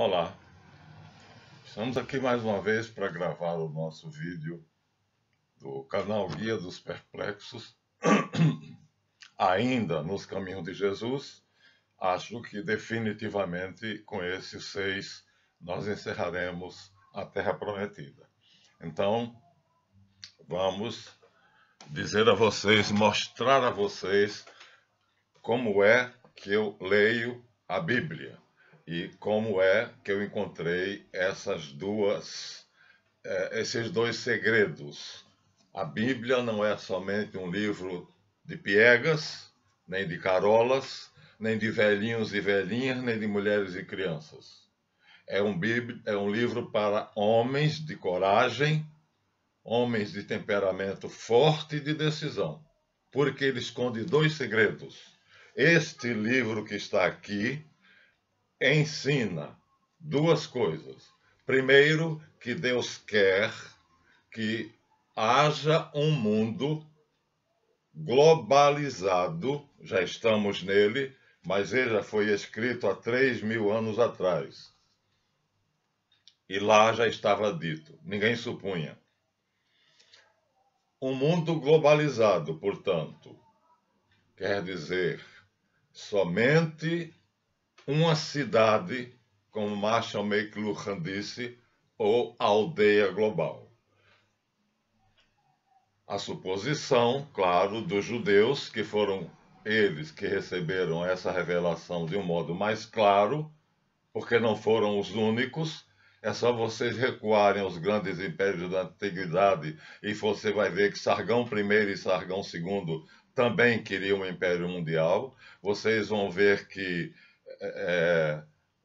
Olá, estamos aqui mais uma vez para gravar o nosso vídeo do canal Guia dos Perplexos, ainda nos caminhos de Jesus. Acho que definitivamente com esses 6 nós encerraremos a Terra Prometida. Então, vamos dizer a vocês, mostrar a vocês como é que eu leio a Bíblia. E como é que eu encontrei esses dois segredos. A Bíblia não é somente um livro de piegas, nem de carolas, nem de velhinhos e velhinhas, nem de mulheres e crianças. É um livro para homens de coragem, homens de temperamento forte e de decisão, porque ele esconde 2 segredos. Este livro que está aqui ensina 2 coisas. Primeiro, que Deus quer que haja um mundo globalizado, já estamos nele, mas ele já foi escrito há 3.000 anos atrás. E lá já estava dito, ninguém supunha. Um mundo globalizado, portanto, quer dizer somente uma cidade, como Marshall McLuhan disse, ou aldeia global. A suposição, claro, dos judeus, que foram eles que receberam essa revelação de um modo mais claro, porque não foram os únicos. É só vocês recuarem aos grandes impérios da antiguidade e você vai ver que Sargão I e Sargão II também queriam um império mundial. Vocês vão ver que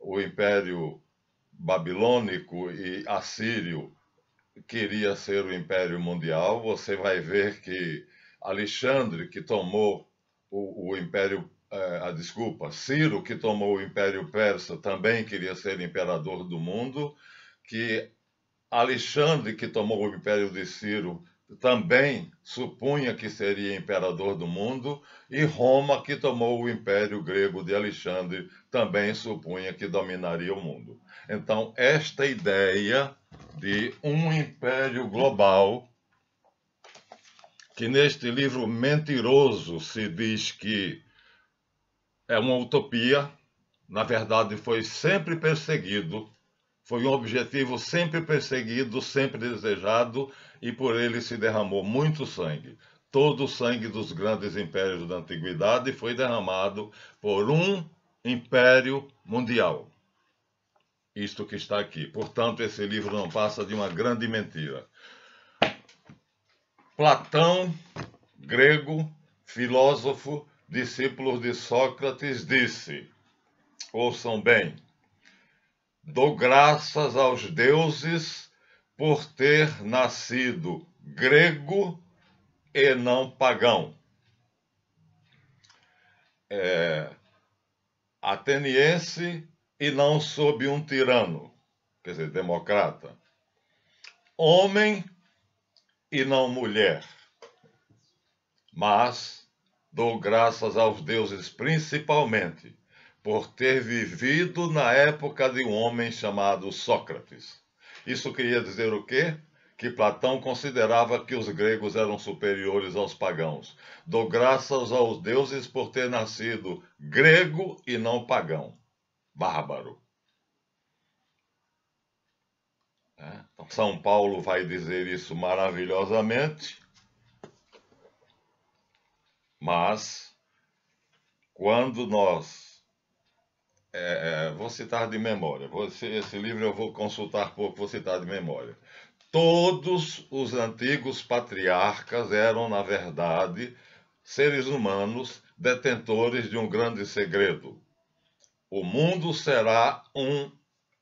o império babilônico e assírio queria ser o império mundial. Você vai ver que Alexandre, que tomou o império, Ciro, que tomou o império persa, também queria ser imperador do mundo, que Alexandre, que tomou o império de Ciro, também supunha que seria imperador do mundo, e Roma, que tomou o império grego de Alexandre, também supunha que dominaria o mundo. Então, esta ideia de um império global, que neste livro mentiroso se diz que é uma utopia, na verdade foi sempre perseguido, foi um objetivo sempre perseguido, sempre desejado, e por ele se derramou muito sangue. Todo o sangue dos grandes impérios da antiguidade foi derramado por um império mundial. Isto que está aqui. Portanto, esse livro não passa de uma grande mentira. Platão, grego, filósofo, discípulo de Sócrates, disse, ouçam bem, dou graças aos deuses por ter nascido grego e não pagão. Ateniense e não sob um tirano, quer dizer, democrata. Homem e não mulher. Mas dou graças aos deuses principalmente por ter vivido na época de um homem chamado Sócrates. Isso queria dizer o quê? Que Platão considerava que os gregos eram superiores aos pagãos. Dou graças aos deuses por ter nascido grego e não pagão. Bárbaro. Então, São Paulo vai dizer isso maravilhosamente, mas quando nós... vou citar de memória, esse livro eu vou consultar pouco, vou citar de memória. Todos os antigos patriarcas eram, na verdade, seres humanos detentores de um grande segredo. O mundo será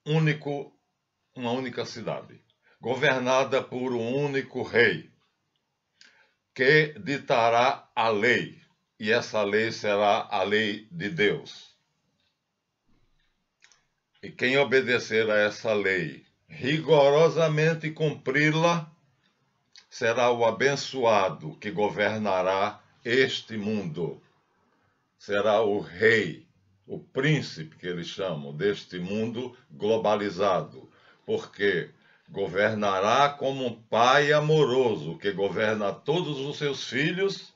uma única cidade, governada por um único rei, que ditará a lei, e essa lei será a lei de Deus. E quem obedecer a essa lei, rigorosamente cumpri-la, será o abençoado que governará este mundo. Será o rei, o príncipe que eles chamam deste mundo globalizado, porque governará como um pai amoroso que governa todos os seus filhos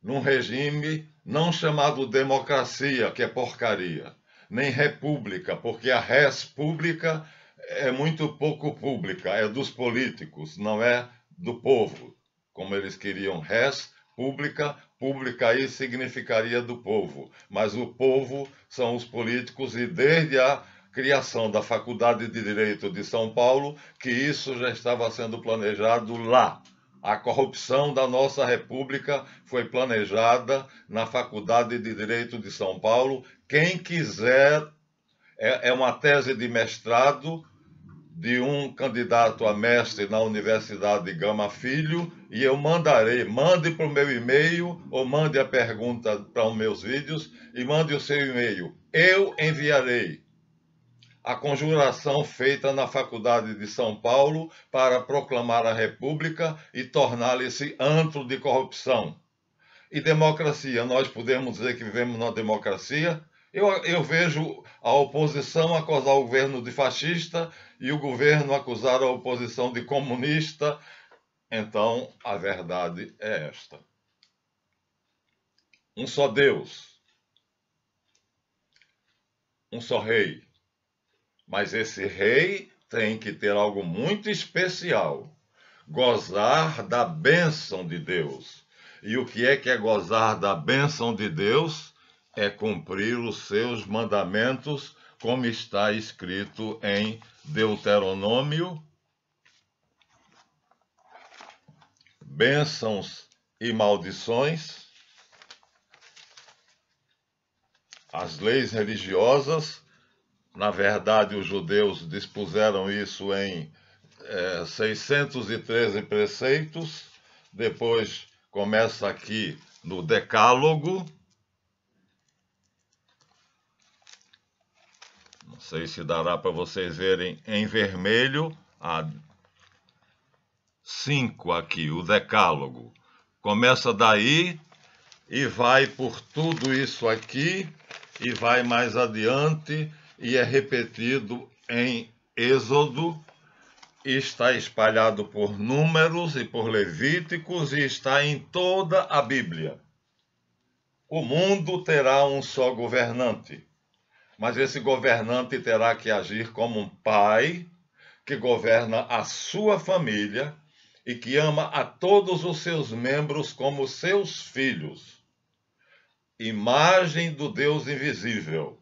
num regime não chamado democracia, que é porcaria, nem república, porque a res pública é muito pouco pública, é dos políticos, não é do povo, como eles queriam res pública, pública aí significaria do povo, mas o povo são os políticos e desde a criação da Faculdade de Direito de São Paulo, que isso já estava sendo planejado lá. A corrupção da nossa República foi planejada na Faculdade de Direito de São Paulo. Quem quiser, é uma tese de mestrado de um candidato a mestre na Universidade Gama Filho, e eu mandarei, mande para o meu e-mail, ou mande a pergunta para os meus vídeos, e mande o seu e-mail. Eu enviarei a conjuração feita na Faculdade de São Paulo para proclamar a República e torná-la esse antro de corrupção. E democracia, nós podemos dizer que vivemos numa democracia? Eu vejo a oposição acusar o governo de fascista e o governo acusar a oposição de comunista. Então, a verdade é esta. Um só Deus, um só rei. Mas esse rei tem que ter algo muito especial, gozar da bênção de Deus. E o que é gozar da bênção de Deus? É cumprir os seus mandamentos, como está escrito em Deuteronômio. Bênçãos e maldições. As leis religiosas, na verdade, os judeus dispuseram isso em 613 preceitos. Depois começa aqui no Decálogo. Não sei se dará para vocês verem em vermelho. 5 aqui, o Decálogo. Começa daí e vai por tudo isso aqui e vai mais adiante. E é repetido em Êxodo, e está espalhado por Números e por Levíticos, e está em toda a Bíblia. O mundo terá um só governante, mas esse governante terá que agir como um pai que governa a sua família e que ama a todos os seus membros como seus filhos. Imagem do Deus invisível.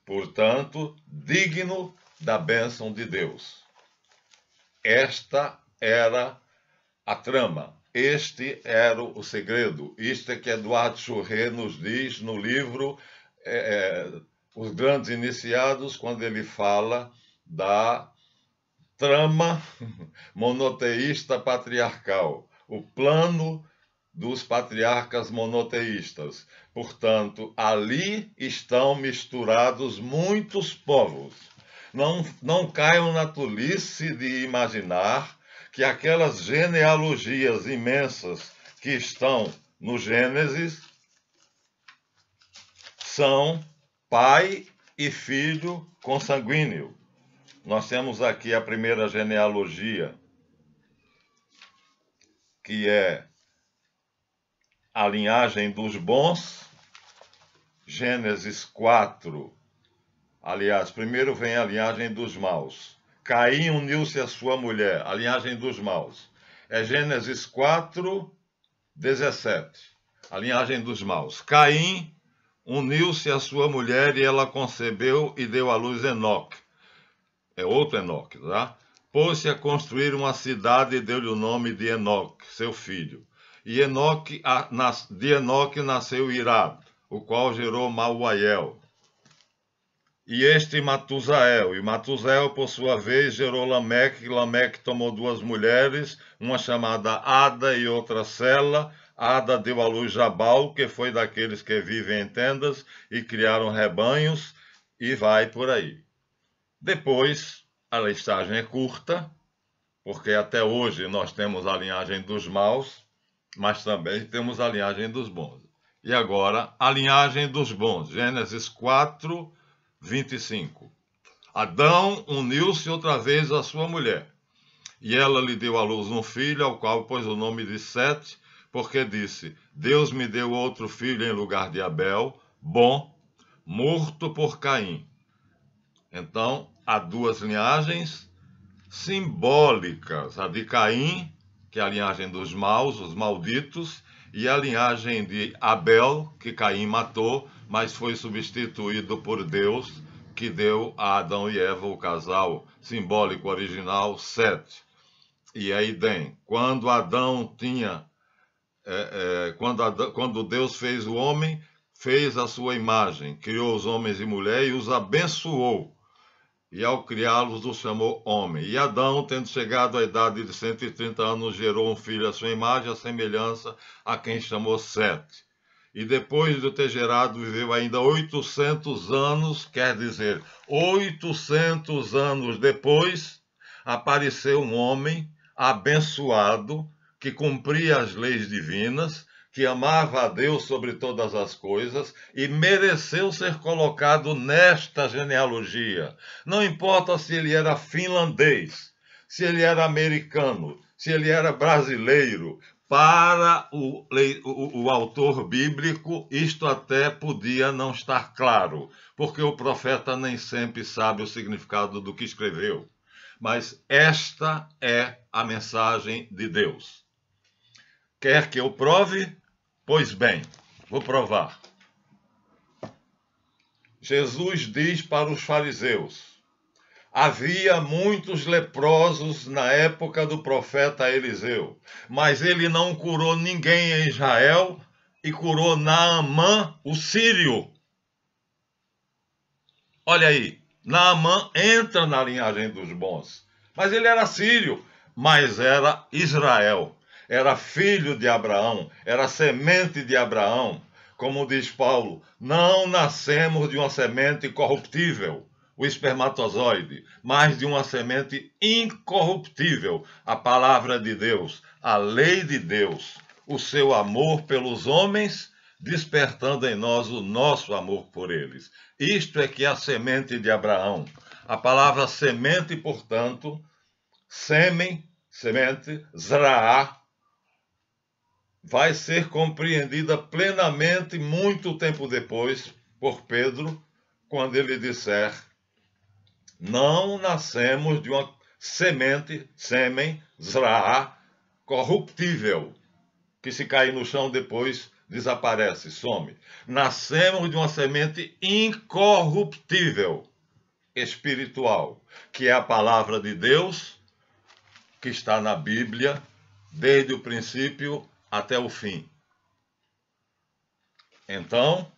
Portanto, digno da bênção de Deus. Esta era a trama, este era o segredo. Isto é que Eduardo Churré nos diz no livro Os Grandes Iniciados, quando ele fala da trama monoteísta patriarcal, o plano dos patriarcas monoteístas. Portanto, ali estão misturados muitos povos. Não caiam na tolice de imaginar que aquelas genealogias imensas que estão no Gênesis são pai e filho consanguíneo. Nós temos aqui a primeira genealogia, que é a linhagem dos bons, Gênesis 4. Aliás, primeiro vem a linhagem dos maus. Caim uniu-se à sua mulher, a linhagem dos maus. É Gênesis 4, 17. A linhagem dos maus. Caim uniu-se à sua mulher e ela concebeu e deu à luz Enoque. É outro Enoque, tá? Pôs-se a construir uma cidade e deu-lhe o nome de Enoque, seu filho. E de Enoque nasceu Irad, o qual gerou Mauael. E este Matusael. E Matusael, por sua vez, gerou Lameque. Lameque tomou duas mulheres, uma chamada Ada e outra Sela. Ada deu à luz Jabal, que foi daqueles que vivem em tendas e criaram rebanhos, e vai por aí. Depois, a listagem é curta, porque até hoje nós temos a linhagem dos maus, mas também temos a linhagem dos bons. E agora, a linhagem dos bons. Gênesis 4, 25. Adão uniu-se outra vez à sua mulher, e ela lhe deu à luz um filho, ao qual pôs o nome de Sete, porque disse: Deus me deu outro filho em lugar de Abel, bom, morto por Caim. Então, há duas linhagens simbólicas: a de Caim, que é a linhagem dos maus, os malditos, e a linhagem de Abel, que Caim matou, mas foi substituído por Deus, que deu a Adão e Eva, o casal simbólico original, Sete. E é Edém. Quando Adão tinha... quando Deus fez o homem, fez a sua imagem, criou os homens e mulher e os abençoou. E ao criá-los, os chamou homem. E Adão, tendo chegado à idade de 130 anos, gerou um filho à sua imagem, à semelhança a quem chamou Sete. E depois de ter gerado, viveu ainda 800 anos, quer dizer, 800 anos depois, apareceu um homem abençoado, que cumpria as leis divinas, que amava a Deus sobre todas as coisas e mereceu ser colocado nesta genealogia. Não importa se ele era finlandês, se ele era americano, se ele era brasileiro. Para o autor bíblico, isto até podia não estar claro, porque o profeta nem sempre sabe o significado do que escreveu. Mas esta é a mensagem de Deus. Quer que eu prove? Pois bem, vou provar. Jesus diz para os fariseus: havia muitos leprosos na época do profeta Eliseu, mas ele não curou ninguém em Israel e curou Naamã, o sírio. Olha aí, Naamã entra na linhagem dos bons, mas ele era sírio, mas era Israel. Era filho de Abraão, era semente de Abraão. Como diz Paulo, não nascemos de uma semente corruptível, o espermatozoide, mas de uma semente incorruptível, a palavra de Deus, a lei de Deus, o seu amor pelos homens, despertando em nós o nosso amor por eles. Isto é que é a semente de Abraão. A palavra semente, portanto, sêmen, semente, zraá, vai ser compreendida plenamente muito tempo depois por Pedro, quando ele disser: não nascemos de uma semente, sêmen, zraá, corruptível, que se cair no chão depois desaparece, some. Nascemos de uma semente incorruptível, espiritual, que é a palavra de Deus, que está na Bíblia, desde o princípio até o fim. Então,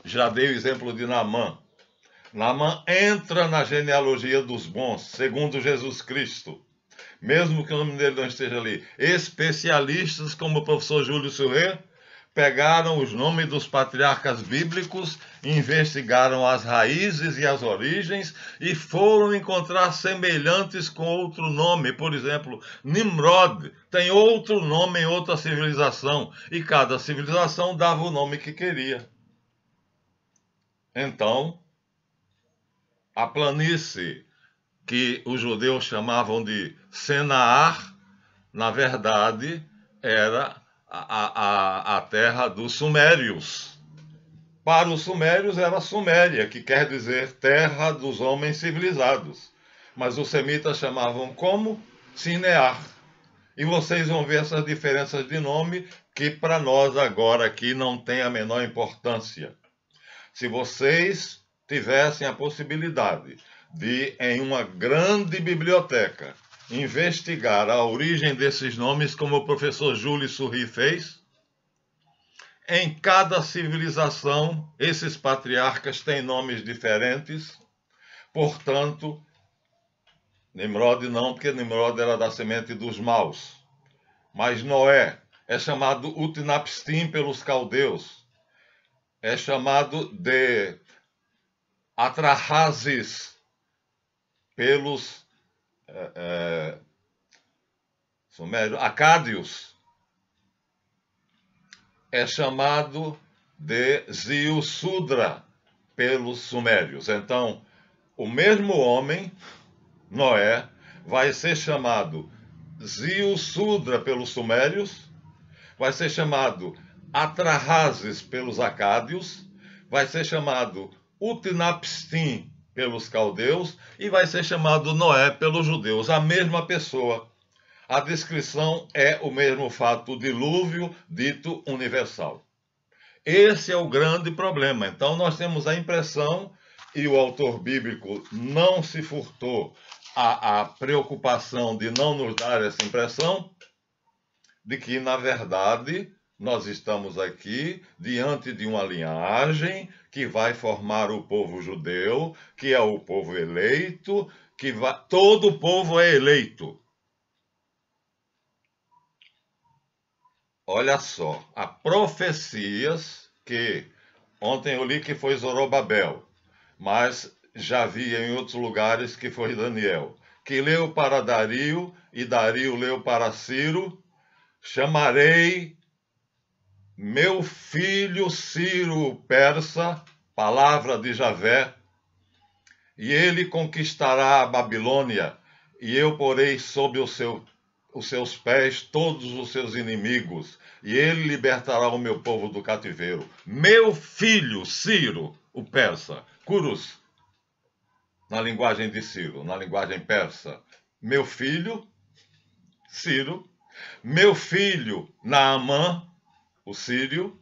já dei o exemplo de Naamã. Naamã entra na genealogia dos bons, segundo Jesus Cristo. Mesmo que o nome dele não esteja ali. Especialistas como o professor Júlio Surré pegaram os nomes dos patriarcas bíblicos, investigaram as raízes e as origens e foram encontrar semelhantes com outro nome. Por exemplo, Nimrod tem outro nome em outra civilização e cada civilização dava o nome que queria. Então, a planície que os judeus chamavam de Senaar, na verdade, era a terra dos sumérios. Para os sumérios era Suméria, que quer dizer terra dos homens civilizados. Mas os semitas chamavam como? Sinear. E vocês vão ver essas diferenças de nome que para nós agora aqui não tem a menor importância. Se vocês tivessem a possibilidade de, em uma grande biblioteca, investigar a origem desses nomes, como o professor Júlio Surré fez, em cada civilização, esses patriarcas têm nomes diferentes. Portanto, Nimrod não, porque Nimrod era da semente dos maus. Mas Noé é chamado Utnapishtim pelos caldeus. É chamado de Atrahasis pelos sumérios. Acádios é chamado de Ziusudra pelos sumérios. Então, o mesmo homem, Noé, vai ser chamado Ziusudra pelos sumérios, vai ser chamado Atrahasis pelos acádios, vai ser chamado Utnapishtim pelos caldeus e vai ser chamado Noé pelos judeus, a mesma pessoa. A descrição é o mesmo fato, o dilúvio dito universal. Esse é o grande problema. Então nós temos a impressão, e o autor bíblico não se furtou à preocupação de não nos dar essa impressão, de que, na verdade, nós estamos aqui diante de uma linhagem que vai formar o povo judeu, que é o povo eleito, todo o povo é eleito. Olha só, há profecias que, ontem eu li que foi Zorobabel, mas já vi em outros lugares que foi Daniel, que leu para Dario e Dario leu para Ciro: chamarei meu filho Ciro persa, palavra de Javé, e ele conquistará a Babilônia, e eu porei sob os seus pés todos os seus inimigos, e ele libertará o meu povo do cativeiro. Meu filho Ciro, o persa, Curus, na linguagem de Ciro, na linguagem persa. Meu filho Ciro, meu filho Naamã, o sírio,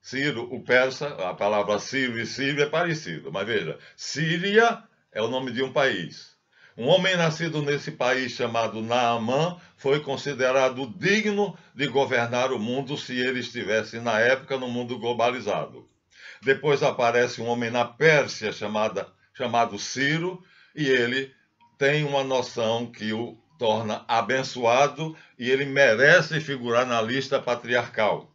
Ciro, o persa, a palavra Ciro e Sírio é parecido, mas veja, Síria é o nome de um país. Um homem nascido nesse país chamado Naamã foi considerado digno de governar o mundo se ele estivesse na época no mundo globalizado. Depois aparece um homem na Pérsia chamado Ciro, e ele tem uma noção que o torna abençoado e ele merece figurar na lista patriarcal.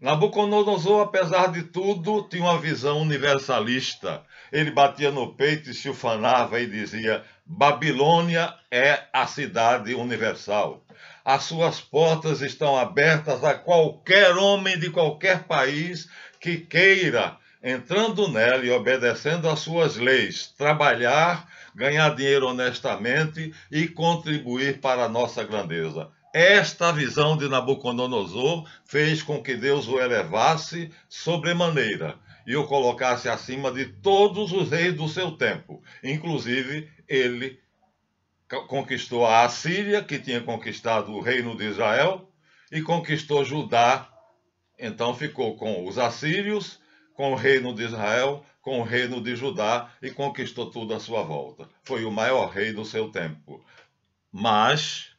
Nabucodonosor, apesar de tudo, tinha uma visão universalista. Ele batia no peito e se ufanava e dizia: Babilônia é a cidade universal. As suas portas estão abertas a qualquer homem de qualquer país que queira, entrando nela e obedecendo às suas leis, trabalhar, ganhar dinheiro honestamente e contribuir para a nossa grandeza. Esta visão de Nabucodonosor fez com que Deus o elevasse sobremaneira e o colocasse acima de todos os reis do seu tempo. Inclusive, ele conquistou a Assíria, que tinha conquistado o reino de Israel, e conquistou Judá. Então ficou com os assírios, com o reino de Israel, com o reino de Judá, e conquistou tudo à sua volta. Foi o maior rei do seu tempo. Mas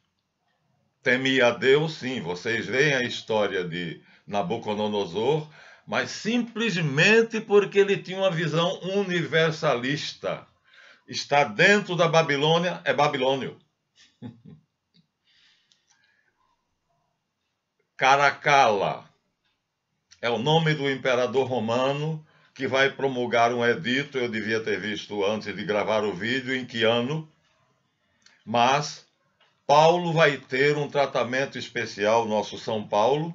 temia a Deus, sim. Vocês veem a história de Nabucodonosor, mas simplesmente porque ele tinha uma visão universalista. Está dentro da Babilônia, é babilônio. Caracalla é o nome do imperador romano que vai promulgar um edito. Eu devia ter visto antes de gravar o vídeo em que ano, mas Paulo vai ter um tratamento especial, nosso São Paulo,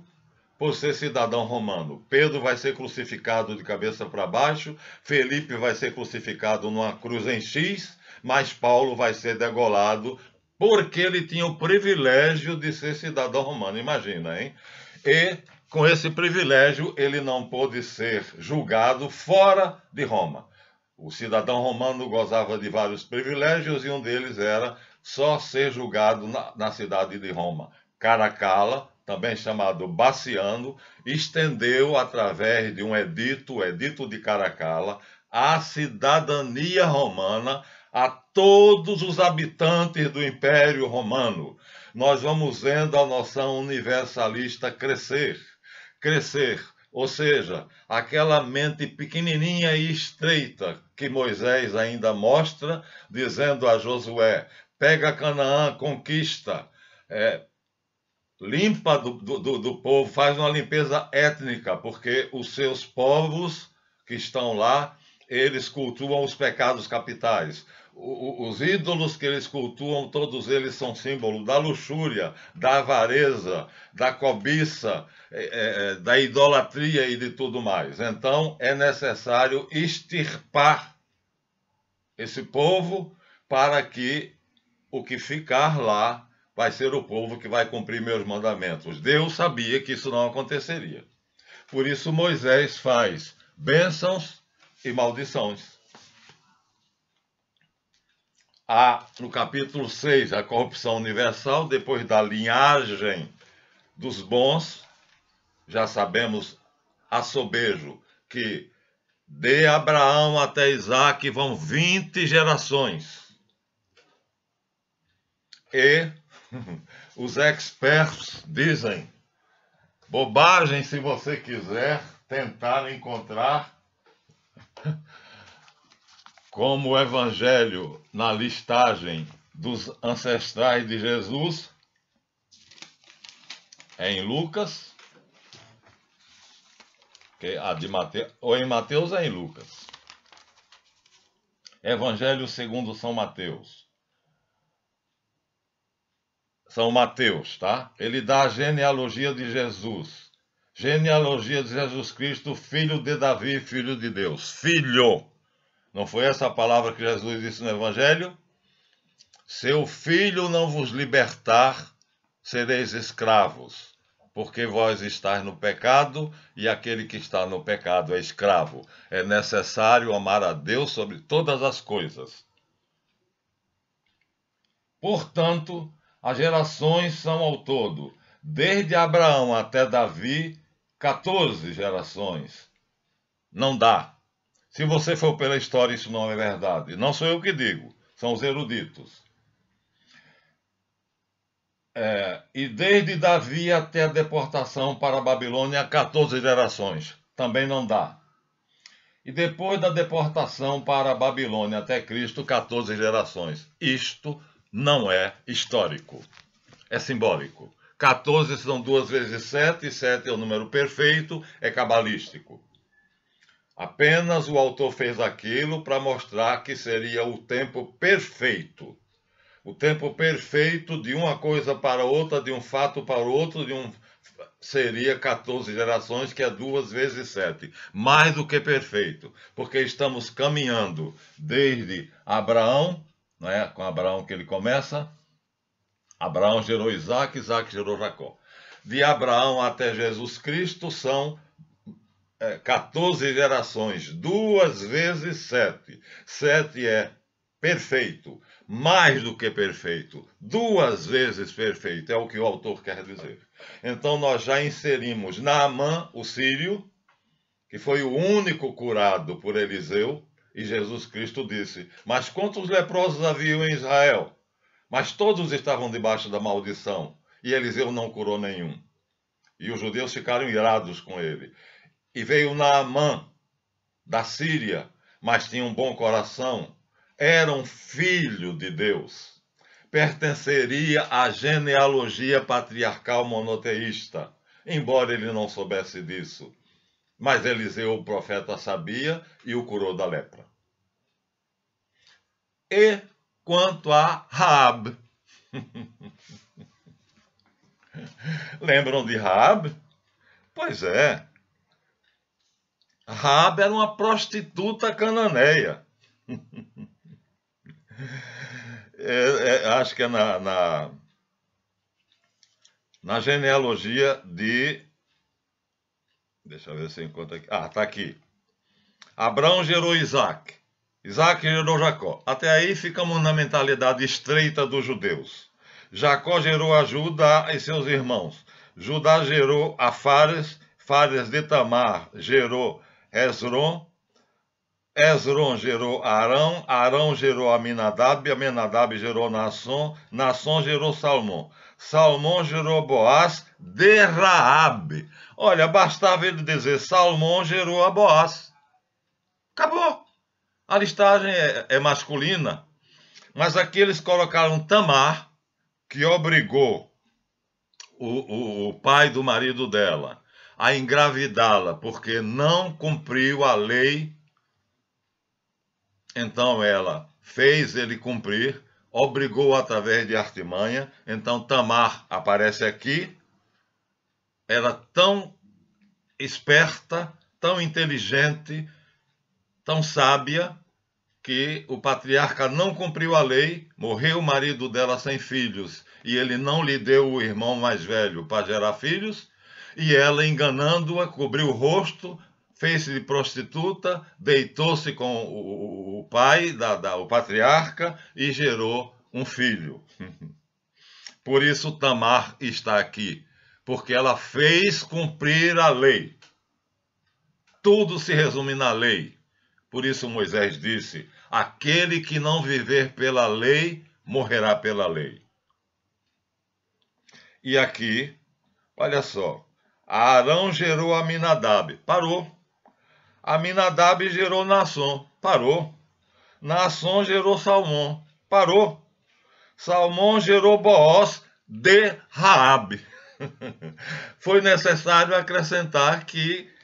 por ser cidadão romano. Pedro vai ser crucificado de cabeça para baixo, Felipe vai ser crucificado numa cruz em X, mas Paulo vai ser degolado porque ele tinha o privilégio de ser cidadão romano. Imagina, hein? E com esse privilégio ele não pôde ser julgado fora de Roma. O cidadão romano gozava de vários privilégios e um deles era só ser julgado na cidade de Roma. Caracalla, também chamado Baciano, estendeu através de um edito, o Edito de Caracalla, a cidadania romana a todos os habitantes do Império Romano. Nós vamos vendo a noção universalista crescer, ou seja, aquela mente pequenininha e estreita que Moisés ainda mostra, dizendo a Josué: pega Canaã, conquista, limpa do povo, faz uma limpeza étnica, porque os seus povos que estão lá, eles cultuam os pecados capitais. os ídolos que eles cultuam, todos eles são símbolo da luxúria, da avareza, da cobiça, da idolatria e de tudo mais. Então, é necessário extirpar esse povo para que o que ficar lá vai ser o povo que vai cumprir meus mandamentos. Deus sabia que isso não aconteceria. Por isso Moisés faz bênçãos e maldições. Há, no capítulo 6, a corrupção universal, depois da linhagem dos bons, já sabemos a sobejo que de Abraão até Isaac vão 20 gerações. E os experts dizem, bobagem se você quiser tentar encontrar como o evangelho na listagem dos ancestrais de Jesus é em Lucas, a de Mateus, ou em Mateus é em Lucas. Evangelho segundo São Mateus. São Mateus, tá? Ele dá a genealogia de Jesus. Genealogia de Jesus Cristo, filho de Davi, filho de Deus. Filho! Não foi essa a palavra que Jesus disse no Evangelho? Seu filho não vos libertar, sereis escravos, porque vós estáis no pecado, e aquele que está no pecado é escravo. É necessário amar a Deus sobre todas as coisas. Portanto, as gerações são ao todo, desde Abraão até Davi, 14 gerações. Não dá. Se você for pela história, isso não é verdade. Não sou eu que digo, são os eruditos. E desde Davi até a deportação para a Babilônia, 14 gerações. Também não dá. E depois da deportação para a Babilônia até Cristo, 14 gerações. Isto não é histórico. É simbólico. 14 são 2 vezes 7, 7 é o número perfeito, é cabalístico. Apenas o autor fez aquilo para mostrar que seria o tempo perfeito. O tempo perfeito de uma coisa para outra, de um fato para outro, seria 14 gerações, que é 2 vezes 7. Mais do que perfeito, porque estamos caminhando desde Abraão, não é? Com Abraão que ele começa. Abraão gerou Isaac, Isaac gerou Jacó. De Abraão até Jesus Cristo são 14 gerações, 2 vezes 7. 7 é perfeito, mais do que perfeito, 2 vezes perfeito, é o que o autor quer dizer. Então nós já inserimos Naamã, o sírio, que foi o único curado por Eliseu, e Jesus Cristo disse, mas quantos leprosos haviam em Israel? Mas todos estavam debaixo da maldição, e Eliseu não curou nenhum. E os judeus ficaram irados com ele. E veio Naamã, da Síria, mas tinha um bom coração, era um filho de Deus, pertenceria à genealogia patriarcal monoteísta, embora ele não soubesse disso. Mas Eliseu, o profeta, sabia e o curou da lepra. E quanto a Raabe, lembram de Raabe? Pois é. Raabe era uma prostituta cananeia. Acho que é na genealogia de... Deixa eu ver se eu encontro aqui. Ah, está aqui. Abraão gerou Isaac. Isaac gerou Jacó. Até aí ficamos na mentalidade estreita dos judeus. Jacó gerou a Judá e seus irmãos. Judá gerou a Fares. Fares de Tamar gerou Hezron. Hezron gerou Arão. Arão gerou Aminadab. Aminadab gerou Naasson. Naasson gerou Salmão. Salmão gerou Boaz de Raabe. Olha, bastava ele dizer Salmão gerou a Boaz. Acabou. A listagem é masculina. Mas aqui eles colocaram Tamar, que obrigou o pai do marido dela a engravidá-la, porque não cumpriu a lei. Então ela fez ele cumprir, obrigou através de artimanha. Então Tamar aparece aqui, era tão esperta, tão inteligente, tão sábia, que o patriarca não cumpriu a lei, morreu o marido dela sem filhos, e ele não lhe deu o irmão mais velho para gerar filhos, e ela, enganando-a, cobriu o rosto, fez-se de prostituta, deitou-se com o pai, o patriarca, e gerou um filho. Por isso Tamar está aqui, porque ela fez cumprir a lei. Tudo se resume na lei. Por isso Moisés disse: aquele que não viver pela lei, morrerá pela lei. E aqui, olha só, Arão gerou Aminadab, parou. Aminadab gerou Naasson, parou. Naasson gerou Salmão, parou. Salmão gerou Boaz de Raabe. Foi necessário acrescentar que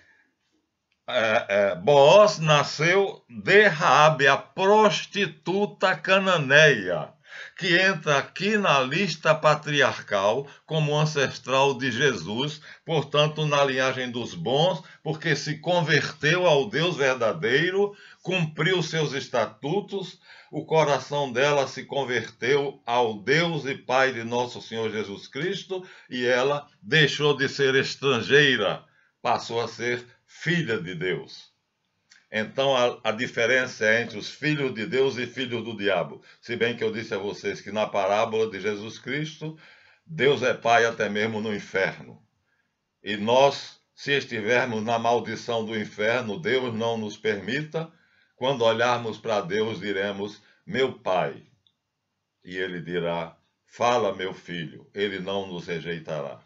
Boaz nasceu de Raabe, a prostituta cananeia, que entra aqui na lista patriarcal como ancestral de Jesus, portanto, na linhagem dos bons, porque se converteu ao Deus verdadeiro, cumpriu seus estatutos, o coração dela se converteu ao Deus e Pai de nosso Senhor Jesus Cristo, e ela deixou de ser estrangeira, passou a ser filha de Deus. Então a diferença é entre os filhos de Deus e filhos do diabo. Se bem que eu disse a vocês que na parábola de Jesus Cristo, Deus é Pai até mesmo no inferno. E nós, se estivermos na maldição do inferno, Deus não nos permita, quando olharmos para Deus, diremos: meu Pai. E Ele dirá: fala, meu filho. Ele não nos rejeitará.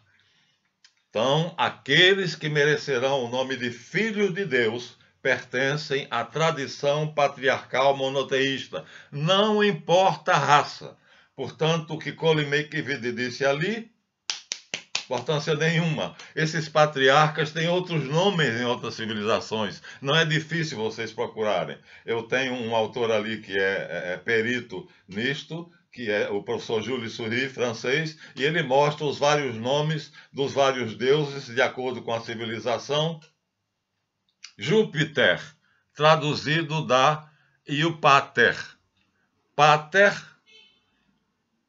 Então, aqueles que merecerão o nome de filhos de Deus pertencem à tradição patriarcal monoteísta. Não importa a raça. Portanto, o que Kolimeikivide disse ali, importância nenhuma. Esses patriarcas têm outros nomes em outras civilizações. Não é difícil vocês procurarem. Eu tenho um autor ali que é perito nisto, que é o professor Jules Soury, francês, e ele mostra os vários nomes dos vários deuses de acordo com a civilização. Júpiter, traduzido da Iupater. Pater,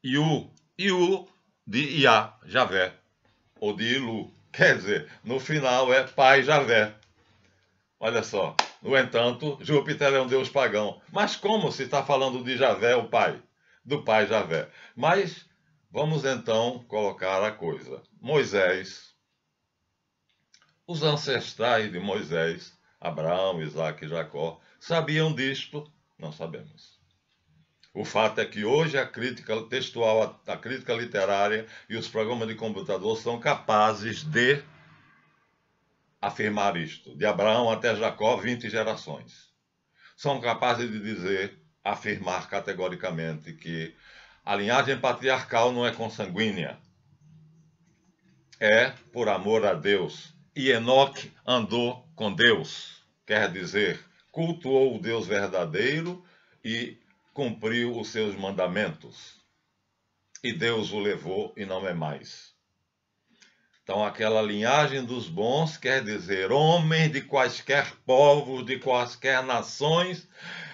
Iu, Iu de Iá, Javé, ou de Ilu. Quer dizer, no final é Pai Javé. Olha só. No entanto, Júpiter é um deus pagão. Mas como se está falando de Javé, o pai? Do pai Javé. Mas vamos então colocar a coisa. Moisés, os ancestrais de Moisés, Abraão, Isaque e Jacó, sabiam disto? Não sabemos. O fato é que hoje a crítica textual, a crítica literária e os programas de computador são capazes de afirmar isto. De Abraão até Jacó, 20 gerações. São capazes de dizer, afirmar categoricamente que a linhagem patriarcal não é consanguínea. É por amor a Deus. E Enoque andou com Deus. Quer dizer, cultuou o Deus verdadeiro e cumpriu os seus mandamentos. E Deus o levou e não é mais. Então, aquela linhagem dos bons quer dizer homens de quaisquer povos, de quaisquer nações,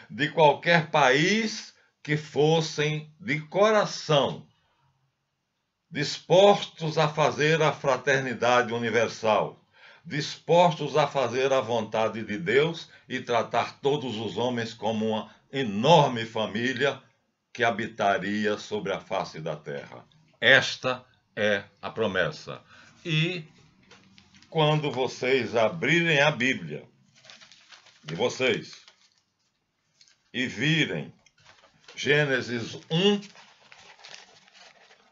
de qualquer país que fossem de coração dispostos a fazer a fraternidade universal, dispostos a fazer a vontade de Deus e tratar todos os homens como uma enorme família que habitaria sobre a face da terra. Esta é a promessa. E quando vocês abrirem a Bíblia de vocês e virem Gênesis 1,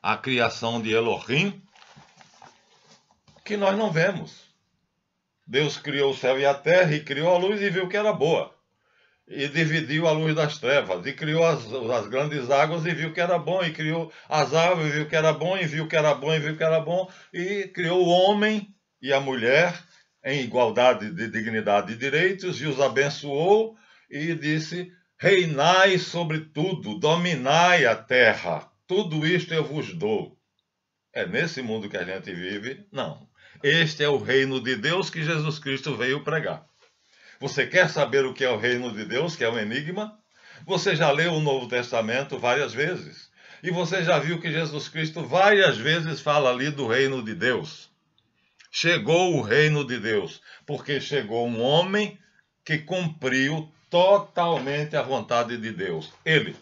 a criação de Elohim, que nós não vemos. Deus criou o céu e a terra e criou a luz e viu que era boa. E dividiu a luz das trevas, e criou as grandes águas e viu que era bom, e criou as árvores e viu que era bom, e viu que era bom, e viu que era bom, e criou o homem e a mulher em igualdade de dignidade e direitos, e os abençoou, e disse: Reinai sobre tudo, dominai a terra. Tudo isto eu vos dou. É nesse mundo que a gente vive? Não. Este é o reino de Deus que Jesus Cristo veio pregar. Você quer saber o que é o reino de Deus, que é um enigma? Você já leu o Novo Testamento várias vezes. E você já viu que Jesus Cristo várias vezes fala ali do reino de Deus. Chegou o reino de Deus, porque chegou um homem que cumpriu totalmente a vontade de Deus. Ele.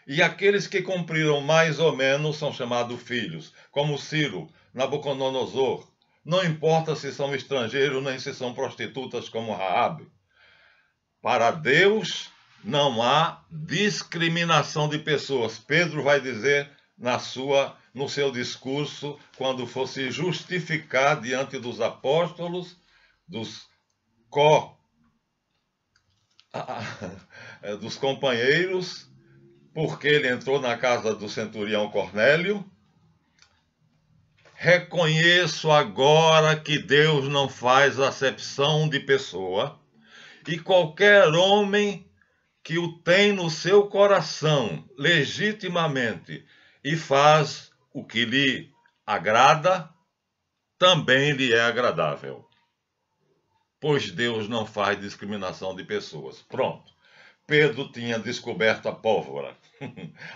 E aqueles que cumpriram mais ou menos são chamados filhos, como Ciro, Nabucodonosor. Não importa se são estrangeiros, nem se são prostitutas como Raabe. Para Deus não há discriminação de pessoas. Pedro vai dizer no seu discurso, quando for se justificar diante dos apóstolos, dos companheiros, porque ele entrou na casa do centurião Cornélio. Reconheço agora que Deus não faz acepção de pessoa, e qualquer homem que o tem no seu coração legitimamente e faz o que lhe agrada, também lhe é agradável. Pois Deus não faz discriminação de pessoas. Pronto. Pedro tinha descoberto a pólvora.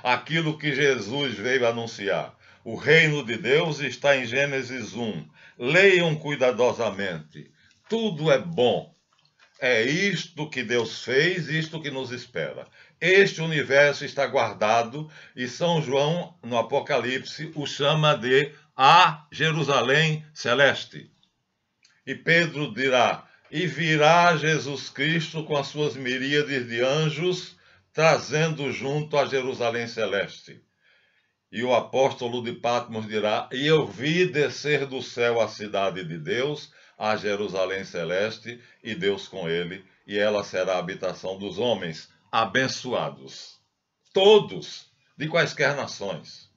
Aquilo que Jesus veio anunciar. O reino de Deus está em Gênesis 1. Leiam cuidadosamente. Tudo é bom. É isto que Deus fez, isto que nos espera. Este universo está guardado e São João, no Apocalipse, o chama de a Jerusalém Celeste. E Pedro dirá: e virá Jesus Cristo com as suas miríades de anjos, trazendo junto a Jerusalém Celeste. E o apóstolo de Patmos dirá: e eu vi descer do céu a cidade de Deus, a Jerusalém Celeste, e Deus com ele, e ela será a habitação dos homens abençoados. Todos, de quaisquer nações.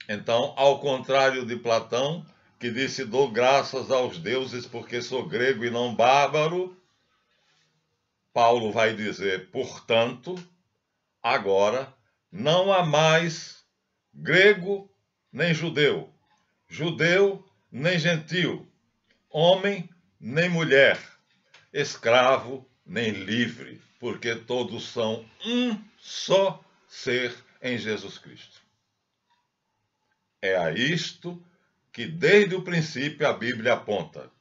Então, ao contrário de Platão, que disse: dou graças aos deuses porque sou grego e não bárbaro, Paulo vai dizer: portanto, agora não há mais grego nem judeu, judeu nem gentil, homem nem mulher, escravo nem livre, porque todos são um só ser em Jesus Cristo. É a isto que desde o princípio a Bíblia aponta.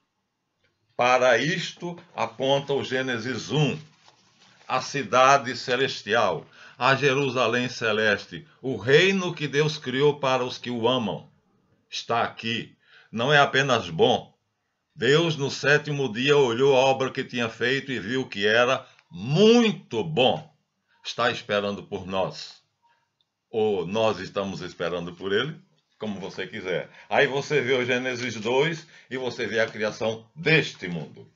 Para isto aponta o Gênesis 1, a cidade celestial, a Jerusalém celeste, o reino que Deus criou para os que o amam. Está aqui. Não é apenas bom. Deus, no sétimo dia, olhou a obra que tinha feito e viu que era muito bom. Está esperando por nós. Ou nós estamos esperando por ele, como você quiser. Aí você vê o Gênesis 2 e você vê a criação deste mundo.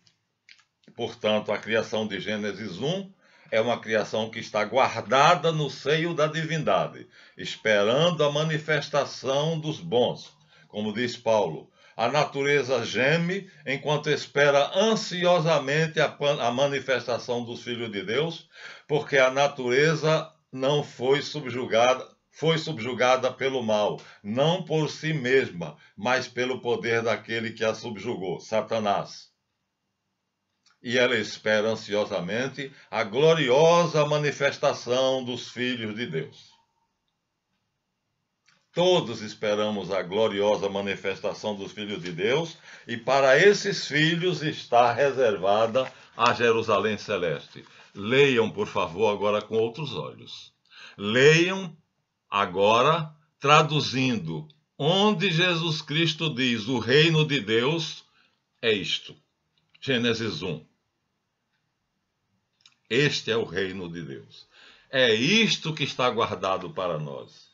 Portanto, a criação de Gênesis 1 é uma criação que está guardada no seio da divindade, esperando a manifestação dos bons. Como diz Paulo, a natureza geme enquanto espera ansiosamente a manifestação dos filhos de Deus, porque a natureza não foi subjugada pelo mal, não por si mesma, mas pelo poder daquele que a subjugou, Satanás. E ela espera ansiosamente a gloriosa manifestação dos filhos de Deus. Todos esperamos a gloriosa manifestação dos filhos de Deus, e para esses filhos está reservada a Jerusalém Celeste. Leiam, por favor, agora com outros olhos. Leiam agora, traduzindo, onde Jesus Cristo diz: o reino de Deus é isto. Gênesis 1. Este é o reino de Deus. É isto que está guardado para nós.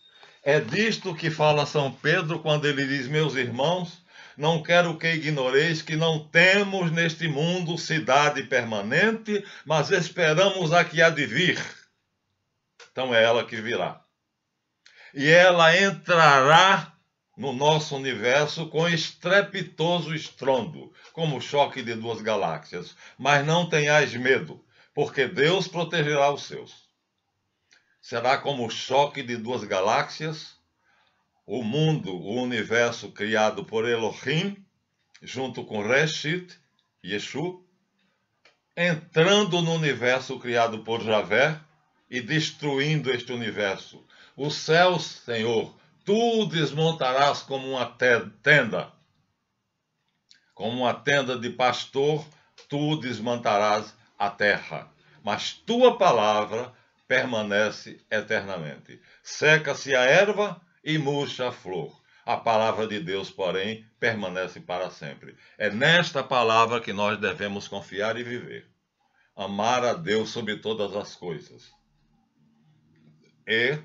É disto que fala São Pedro quando ele diz: meus irmãos, não quero que ignoreis que não temos neste mundo cidade permanente, mas esperamos a que há de vir. Então é ela que virá. E ela entrará no nosso universo com estrepitoso estrondo, como o choque de duas galáxias. Mas não tenhais medo, porque Deus protegerá os seus. Será como o choque de duas galáxias, o mundo, o universo criado por Elohim, junto com Reshit, Yeshu, entrando no universo criado por Javé e destruindo este universo. Os céus, Senhor, tu desmontarás como uma tenda. Como uma tenda de pastor, tu desmontarás a terra. Mas tua palavra permanece eternamente. Seca-se a erva e murcha a flor. A palavra de Deus, porém, permanece para sempre. É nesta palavra que nós devemos confiar e viver. Amar a Deus sobre todas as coisas. E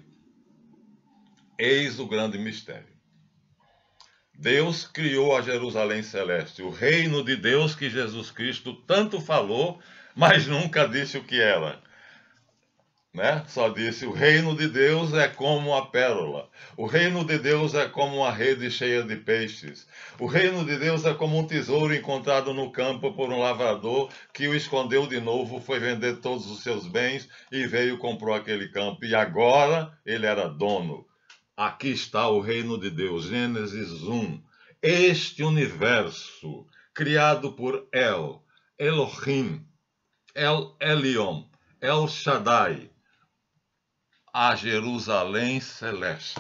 eis o grande mistério. Deus criou a Jerusalém Celeste, o reino de Deus que Jesus Cristo tanto falou, mas nunca disse o que era. Né? Só disse, o reino de Deus é como a pérola. O reino de Deus é como uma rede cheia de peixes. O reino de Deus é como um tesouro encontrado no campo por um lavrador que o escondeu de novo, foi vender todos os seus bens e veio comprou aquele campo. E agora ele era dono. Aqui está o reino de Deus, Gênesis 1. Este universo, criado por Elohim, El Elyon, El Shaddai, a Jerusalém Celeste,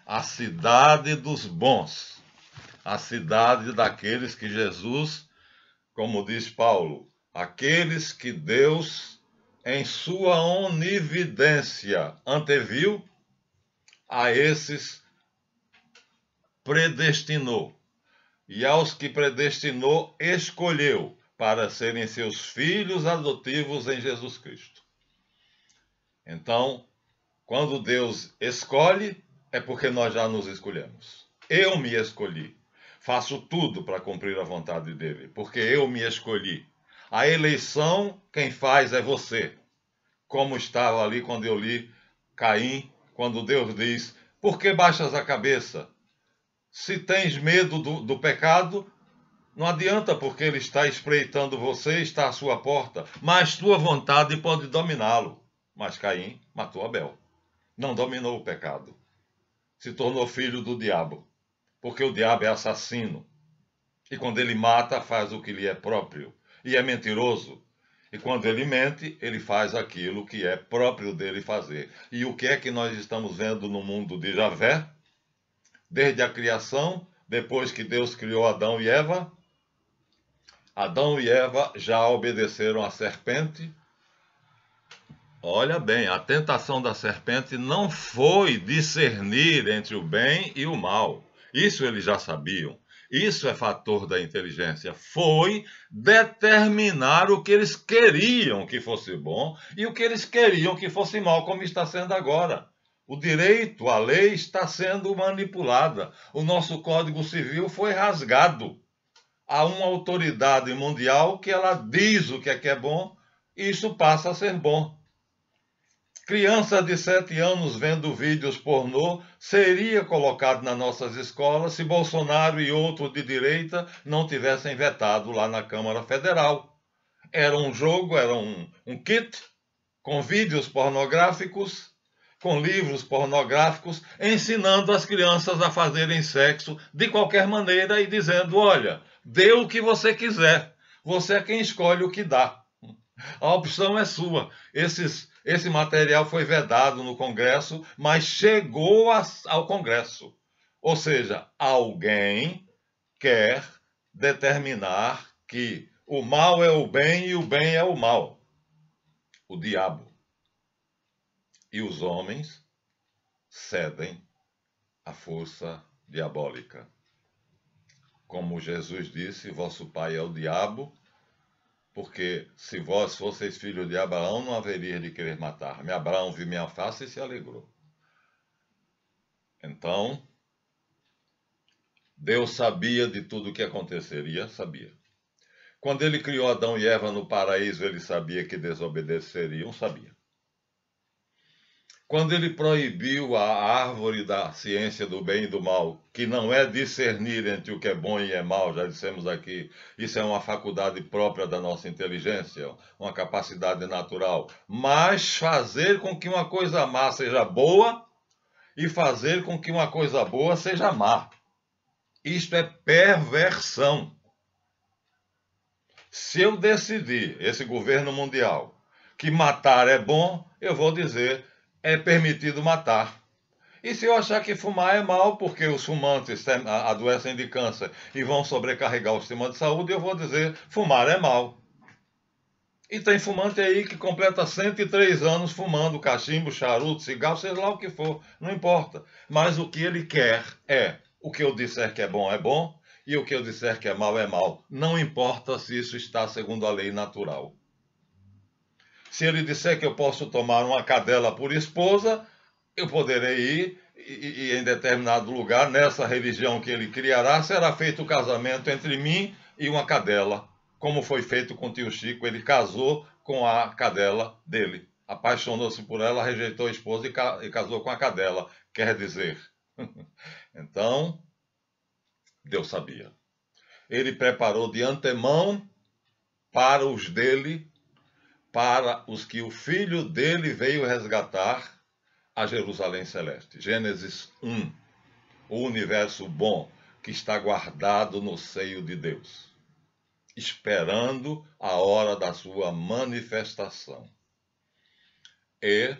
a cidade dos bons, a cidade daqueles que Jesus, como diz Paulo, aqueles que Deus, em sua onividência, anteviu, a esses predestinou, e aos que predestinou, escolheu para serem seus filhos adotivos em Jesus Cristo. Então, quando Deus escolhe, é porque nós já nos escolhemos. Eu me escolhi. Faço tudo para cumprir a vontade dele, porque eu me escolhi. A eleição, quem faz é você. Como estava ali quando eu li Caim, quando Deus diz, por que baixas a cabeça? Se tens medo do pecado, não adianta, porque ele está espreitando você, está à sua porta, mas tua vontade pode dominá-lo. Mas Caim matou Abel. Não dominou o pecado. Se tornou filho do diabo, porque o diabo é assassino. E quando ele mata, faz o que lhe é próprio. E é mentiroso. E quando ele mente, ele faz aquilo que é próprio dele fazer. E o que é que nós estamos vendo no mundo de Javé? Desde a criação, depois que Deus criou Adão e Eva já obedeceram à serpente. Olha bem, a tentação da serpente não foi discernir entre o bem e o mal. Isso eles já sabiam. Isso é fator da inteligência. Foi determinar o que eles queriam que fosse bom e o que eles queriam que fosse mal, como está sendo agora. O direito, a lei está sendo manipulada. O nosso Código Civil foi rasgado. Há uma autoridade mundial que ela diz o que é bom e isso passa a ser bom. Criança de 7 anos vendo vídeos pornô seria colocado nas nossas escolas se Bolsonaro e outros de direita não tivessem vetado lá na Câmara Federal. Era um jogo, era um kit com vídeos pornográficos, com livros pornográficos, ensinando as crianças a fazerem sexo de qualquer maneira e dizendo, olha, dê o que você quiser, você é quem escolhe o que dá. A opção é sua. Esse material foi vedado no Congresso, mas chegou ao Congresso. Ou seja, alguém quer determinar que o mal é o bem e o bem é o mal. O diabo. E os homens cedem à força diabólica. Como Jesus disse, vosso pai é o diabo, porque se vós fosseis filhos de Abraão, não haveria de querer matar-me. Abraão viu minha face e se alegrou. Então, Deus sabia de tudo o que aconteceria, sabia. Quando ele criou Adão e Eva no paraíso, ele sabia que desobedeceriam, sabia. quando ele proibiu a árvore da ciência do bem e do mal, que não é discernir entre o que é bom e é mal, já dissemos aqui, isso é uma faculdade própria da nossa inteligência, uma capacidade natural, mas fazer com que uma coisa má seja boa e fazer com que uma coisa boa seja má. Isto é perversão. Se eu decidir, esse governo mundial, que matar é bom, eu vou dizer, é permitido matar. E se eu achar que fumar é mal, porque os fumantes adoecem de câncer e vão sobrecarregar o sistema de saúde, eu vou dizer, fumar é mal. E tem fumante aí que completa 103 anos fumando cachimbo, charuto, cigarro, seja lá o que for, não importa. Mas o que ele quer é, o que eu disser que é bom, e o que eu disser que é mal. Não importa se isso está segundo a lei natural. Se ele disser que eu posso tomar uma cadela por esposa, eu poderei ir e em determinado lugar, nessa religião que ele criará, será feito o casamento entre mim e uma cadela, como foi feito com o tio Chico. Ele casou com a cadela dele. Apaixonou-se por ela, rejeitou a esposa e casou com a cadela. Quer dizer, então, Deus sabia. Ele preparou de antemão para os dele, para os que o filho dele veio resgatar, a Jerusalém Celeste. Gênesis 1. O universo bom que está guardado no seio de Deus, esperando a hora da sua manifestação. E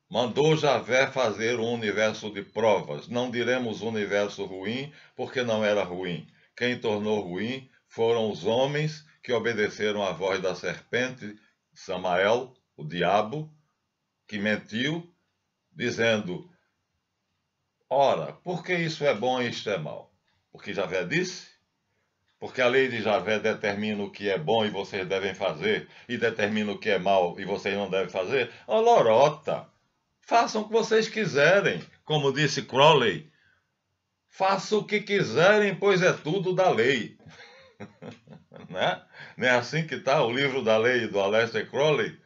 mandou Javé fazer um universo de provas. Não diremos universo ruim, porque não era ruim. Quem tornou ruim foram os homens que obedeceram à voz da serpente, Samael, o diabo, que mentiu, dizendo, ora, por que isso é bom e isto é mal? Porque Javé disse? Porque a lei de Javé determina o que é bom e vocês devem fazer, e determina o que é mal e vocês não devem fazer? Ó, lorota! Façam o que vocês quiserem, como disse Crowley. Façam o que quiserem, pois é tudo da lei. Né? Não é assim que está o livro da lei do Aleister Crowley?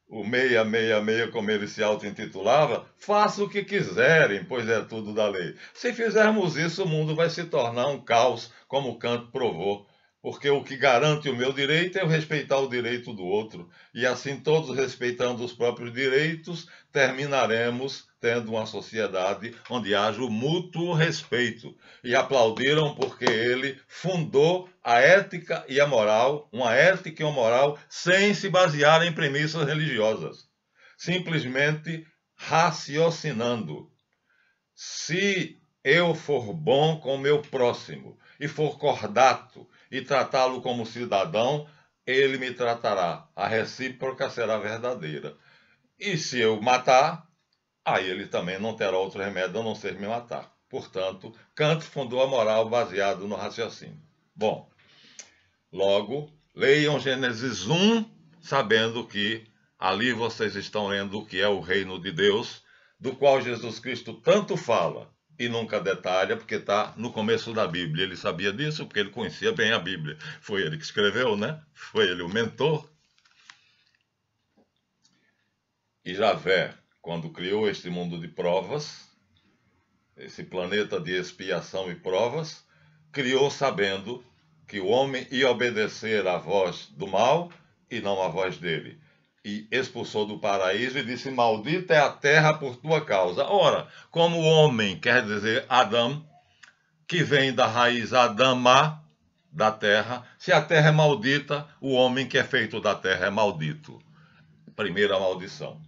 O 666, como ele se auto-intitulava, faça o que quiserem, pois é tudo da lei. Se fizermos isso, o mundo vai se tornar um caos, como Kant provou. Porque o que garante o meu direito é eu respeitar o direito do outro. E assim, todos respeitando os próprios direitos, terminaremos tendo uma sociedade onde haja o mútuo respeito. E aplaudiram porque ele fundou a ética e a moral, uma ética e uma moral sem se basear em premissas religiosas. Simplesmente raciocinando. Se eu for bom com o meu próximo e for cordato e tratá-lo como cidadão, ele me tratará. A recíproca será verdadeira. E se eu matar, aí ele também não terá outro remédio a não ser me matar. Portanto, Kant fundou a moral baseado no raciocínio. Bom, logo, leiam Gênesis 1, sabendo que ali vocês estão lendo o que é o reino de Deus, do qual Jesus Cristo tanto fala e nunca detalha, porque está no começo da Bíblia. Ele sabia disso porque ele conhecia bem a Bíblia. Foi ele que escreveu, né? Foi ele o mentor. E Javé, quando criou este mundo de provas, esse planeta de expiação e provas, criou sabendo que o homem ia obedecer à voz do mal e não à voz dele. E expulsou do paraíso e disse, maldita é a terra por tua causa. Ora, como homem quer dizer Adão, que vem da raiz Adama, da terra, se a terra é maldita, o homem que é feito da terra é maldito. Primeira maldição,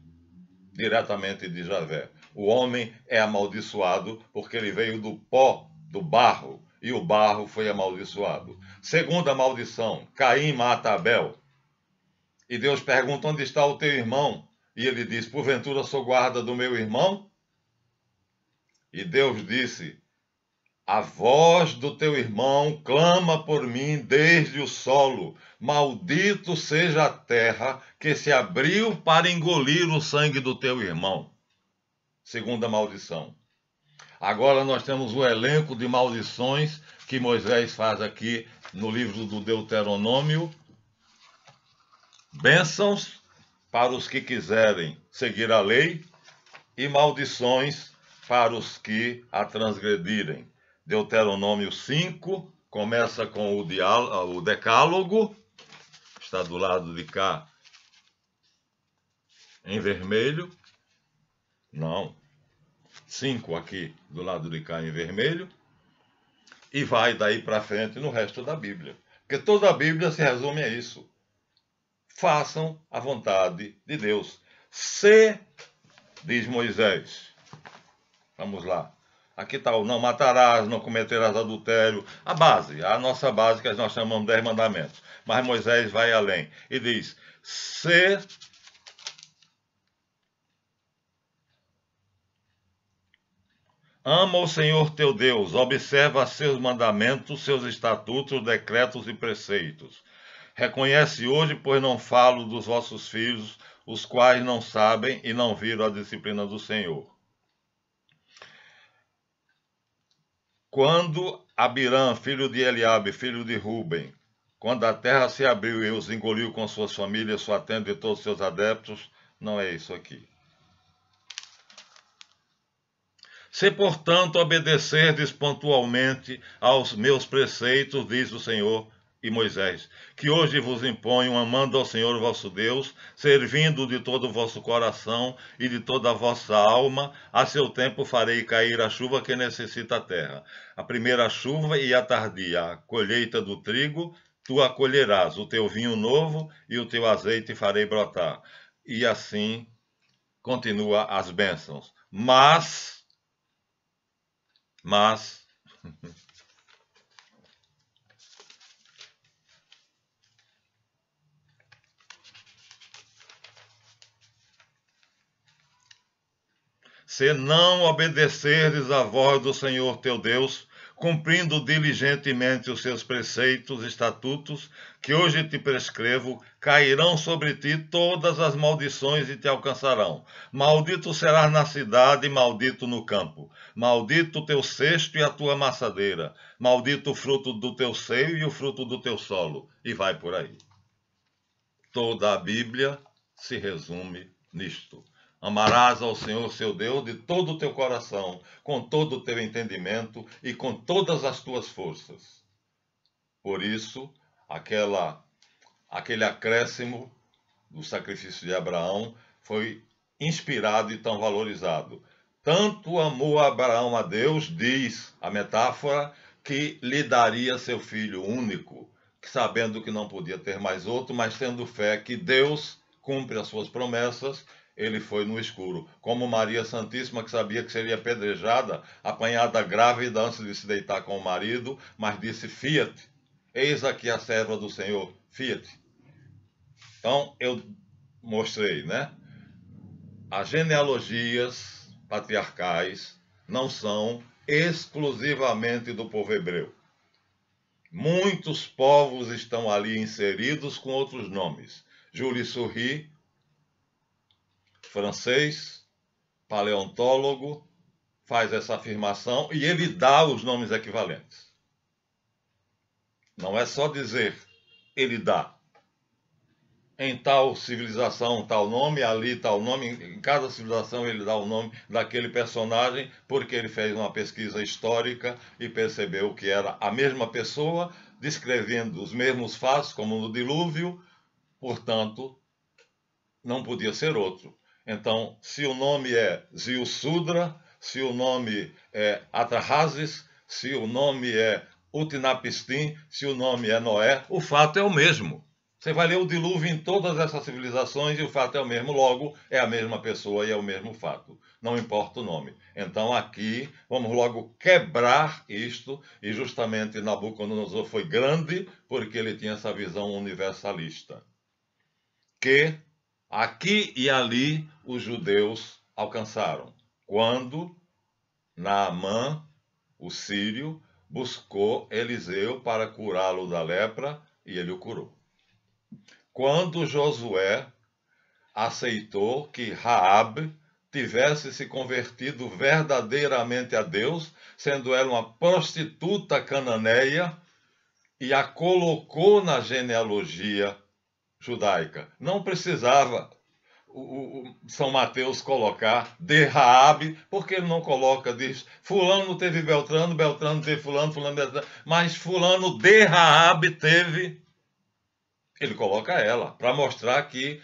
diretamente de Javé. O homem é amaldiçoado porque ele veio do pó, do barro, e o barro foi amaldiçoado. Segunda maldição, Caim mata Abel. E Deus pergunta, onde está o teu irmão? E ele diz, porventura sou guarda do meu irmão? E Deus disse, a voz do teu irmão clama por mim desde o solo. Maldito seja a terra que se abriu para engolir o sangue do teu irmão. Segunda maldição. Agora nós temos o elenco de maldições que Moisés faz aqui no livro do Deuteronômio. Bênçãos para os que quiserem seguir a lei e maldições para os que a transgredirem. Deuteronômio 5, começa com o decálogo, está do lado de cá em vermelho. Não, 5 aqui do lado de cá em vermelho. E vai daí para frente no resto da Bíblia. Porque toda a Bíblia se resume a isso. Façam a vontade de Deus. Se, diz Moisés. Vamos lá. Aqui está o não matarás, não cometerás adultério. A base, a nossa base que nós chamamos de 10 mandamentos. Mas Moisés vai além e diz: se ama o Senhor teu Deus, observa seus mandamentos, seus estatutos, decretos e preceitos. Reconhece hoje, pois não falo dos vossos filhos, os quais não sabem e não viram a disciplina do Senhor. Quando Abirã, filho de Eliabe, filho de Ruben, quando a terra se abriu e os engoliu com suas famílias, sua tenda e todos os seus adeptos, não é isso aqui. Se, portanto, obedecerdes pontualmente aos meus preceitos, diz o Senhor e Moisés, que hoje vos imponho, amando ao Senhor vosso Deus, servindo de todo o vosso coração e de toda a vossa alma, a seu tempo farei cair a chuva que necessita a terra. A primeira chuva e a tardia, a colheita do trigo, tu a colherás, o teu vinho novo e o teu azeite farei brotar. E assim continua as bênçãos. Mas se não obedecerdes à voz do Senhor teu Deus, cumprindo diligentemente os seus preceitos, estatutos, que hoje te prescrevo, cairão sobre ti todas as maldições e te alcançarão. Maldito serás na cidade e maldito no campo. Maldito o teu cesto e a tua amassadeira. Maldito o fruto do teu seio e o fruto do teu solo. E vai por aí. Toda a Bíblia se resume nisto. Amarás ao Senhor, seu Deus, de todo o teu coração, com todo o teu entendimento e com todas as tuas forças. Por isso, aquele acréscimo do sacrifício de Abraão foi inspirado e tão valorizado. Tanto amou Abraão a Deus, diz a metáfora, que lhe daria seu filho único, sabendo que não podia ter mais outro, mas tendo fé que Deus cumpre as suas promessas, ele foi no escuro. Como Maria Santíssima, que sabia que seria apedrejada, apanhada grávida antes de se deitar com o marido, mas disse: Fiat, eis aqui a serva do Senhor, Fiat. Então, eu mostrei, né? As genealogias patriarcais não são exclusivamente do povo hebreu. Muitos povos estão ali inseridos com outros nomes. Jules Soury, francês, paleontólogo, faz essa afirmação e ele dá os nomes equivalentes. Não é só dizer, ele dá. Em tal civilização, tal nome, ali tal nome, em cada civilização ele dá o nome daquele personagem, porque ele fez uma pesquisa histórica e percebeu que era a mesma pessoa, descrevendo os mesmos fatos, como no dilúvio, portanto, não podia ser outro. Então, se o nome é Ziusudra, se o nome é Atrahasis, se o nome é Utnapishtim, se o nome é Noé, o fato é o mesmo. Você vai ler o dilúvio em todas essas civilizações e o fato é o mesmo, logo é a mesma pessoa e é o mesmo fato. Não importa o nome. Então aqui vamos logo quebrar isto e justamente Nabucodonosor foi grande porque ele tinha essa visão universalista. Que aqui e ali os judeus alcançaram. Quando Naamã, o sírio, buscou Eliseu para curá-lo da lepra e ele o curou. Quando Josué aceitou que Raabe tivesse se convertido verdadeiramente a Deus, sendo ela uma prostituta cananeia, e a colocou na genealogia judaica. Não precisava São Mateus colocar de Raabe, porque ele não coloca, diz, fulano teve Beltrano, Beltrano teve fulano, fulano Beltrano, mas fulano de Raabe teve, ele coloca ela, para mostrar que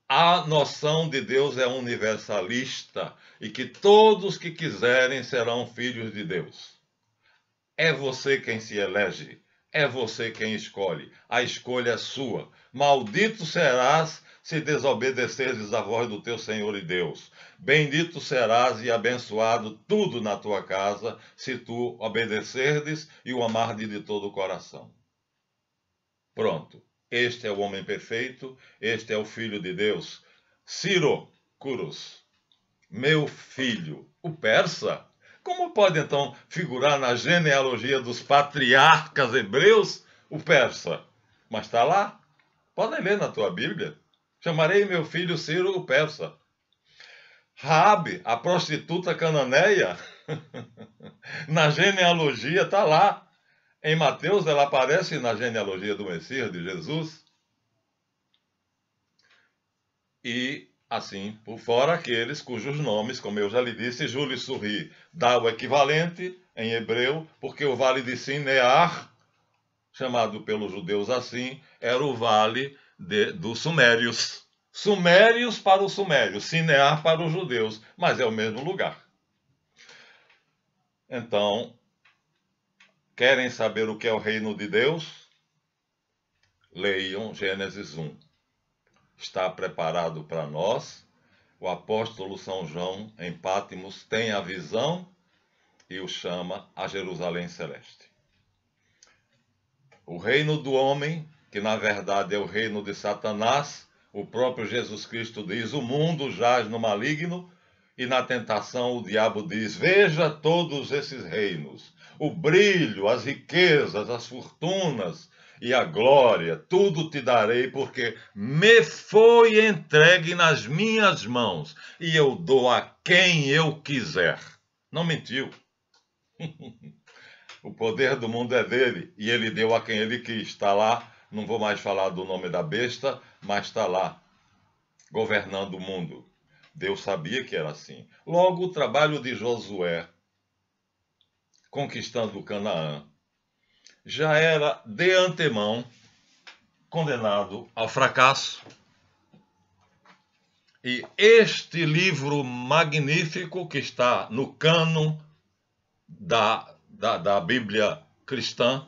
a noção de Deus é universalista e que todos que quiserem serão filhos de Deus. É você quem se elege, é você quem escolhe, a escolha é sua. Maldito serás se desobedeceres à voz do teu Senhor e Deus. Bendito serás e abençoado tudo na tua casa, se tu obedeceres e o amardes de todo o coração. Pronto. Este é o homem perfeito, este é o Filho de Deus. Ciro Curos, meu filho, o persa. Como pode então figurar na genealogia dos patriarcas hebreus o persa? Mas está lá. Podem ler na tua Bíblia. Chamarei meu filho Ciro o persa. Raabe, a prostituta cananeia, na genealogia está lá. Em Mateus, ela aparece na genealogia do Messias, de Jesus. E, assim, por fora aqueles cujos nomes, como eu já lhe disse, Júlio Surri dá o equivalente em hebreu, porque o vale de Sinear, chamado pelos judeus assim, era o vale dos Sumérios. Sumérios para os Sumérios, Sinear para os judeus, mas é o mesmo lugar. Então, querem saber o que é o reino de Deus? Leiam Gênesis 1. Está preparado para nós. O apóstolo São João, em Pátimos, tem a visão e o chama a Jerusalém Celeste. O reino do homem, que na verdade é o reino de Satanás, o próprio Jesus Cristo diz, o mundo jaz no maligno, e na tentação o diabo diz, veja todos esses reinos, o brilho, as riquezas, as fortunas e a glória, tudo te darei, porque me foi entregue nas minhas mãos, e eu dou a quem eu quiser. Não mentiu. O poder do mundo é dele, e ele deu a quem ele quis. Está lá, não vou mais falar do nome da besta, mas está lá, governando o mundo. Deus sabia que era assim. Logo, o trabalho de Josué, conquistando Canaã, já era de antemão condenado ao fracasso. E este livro magnífico que está no cânon da Bíblia cristã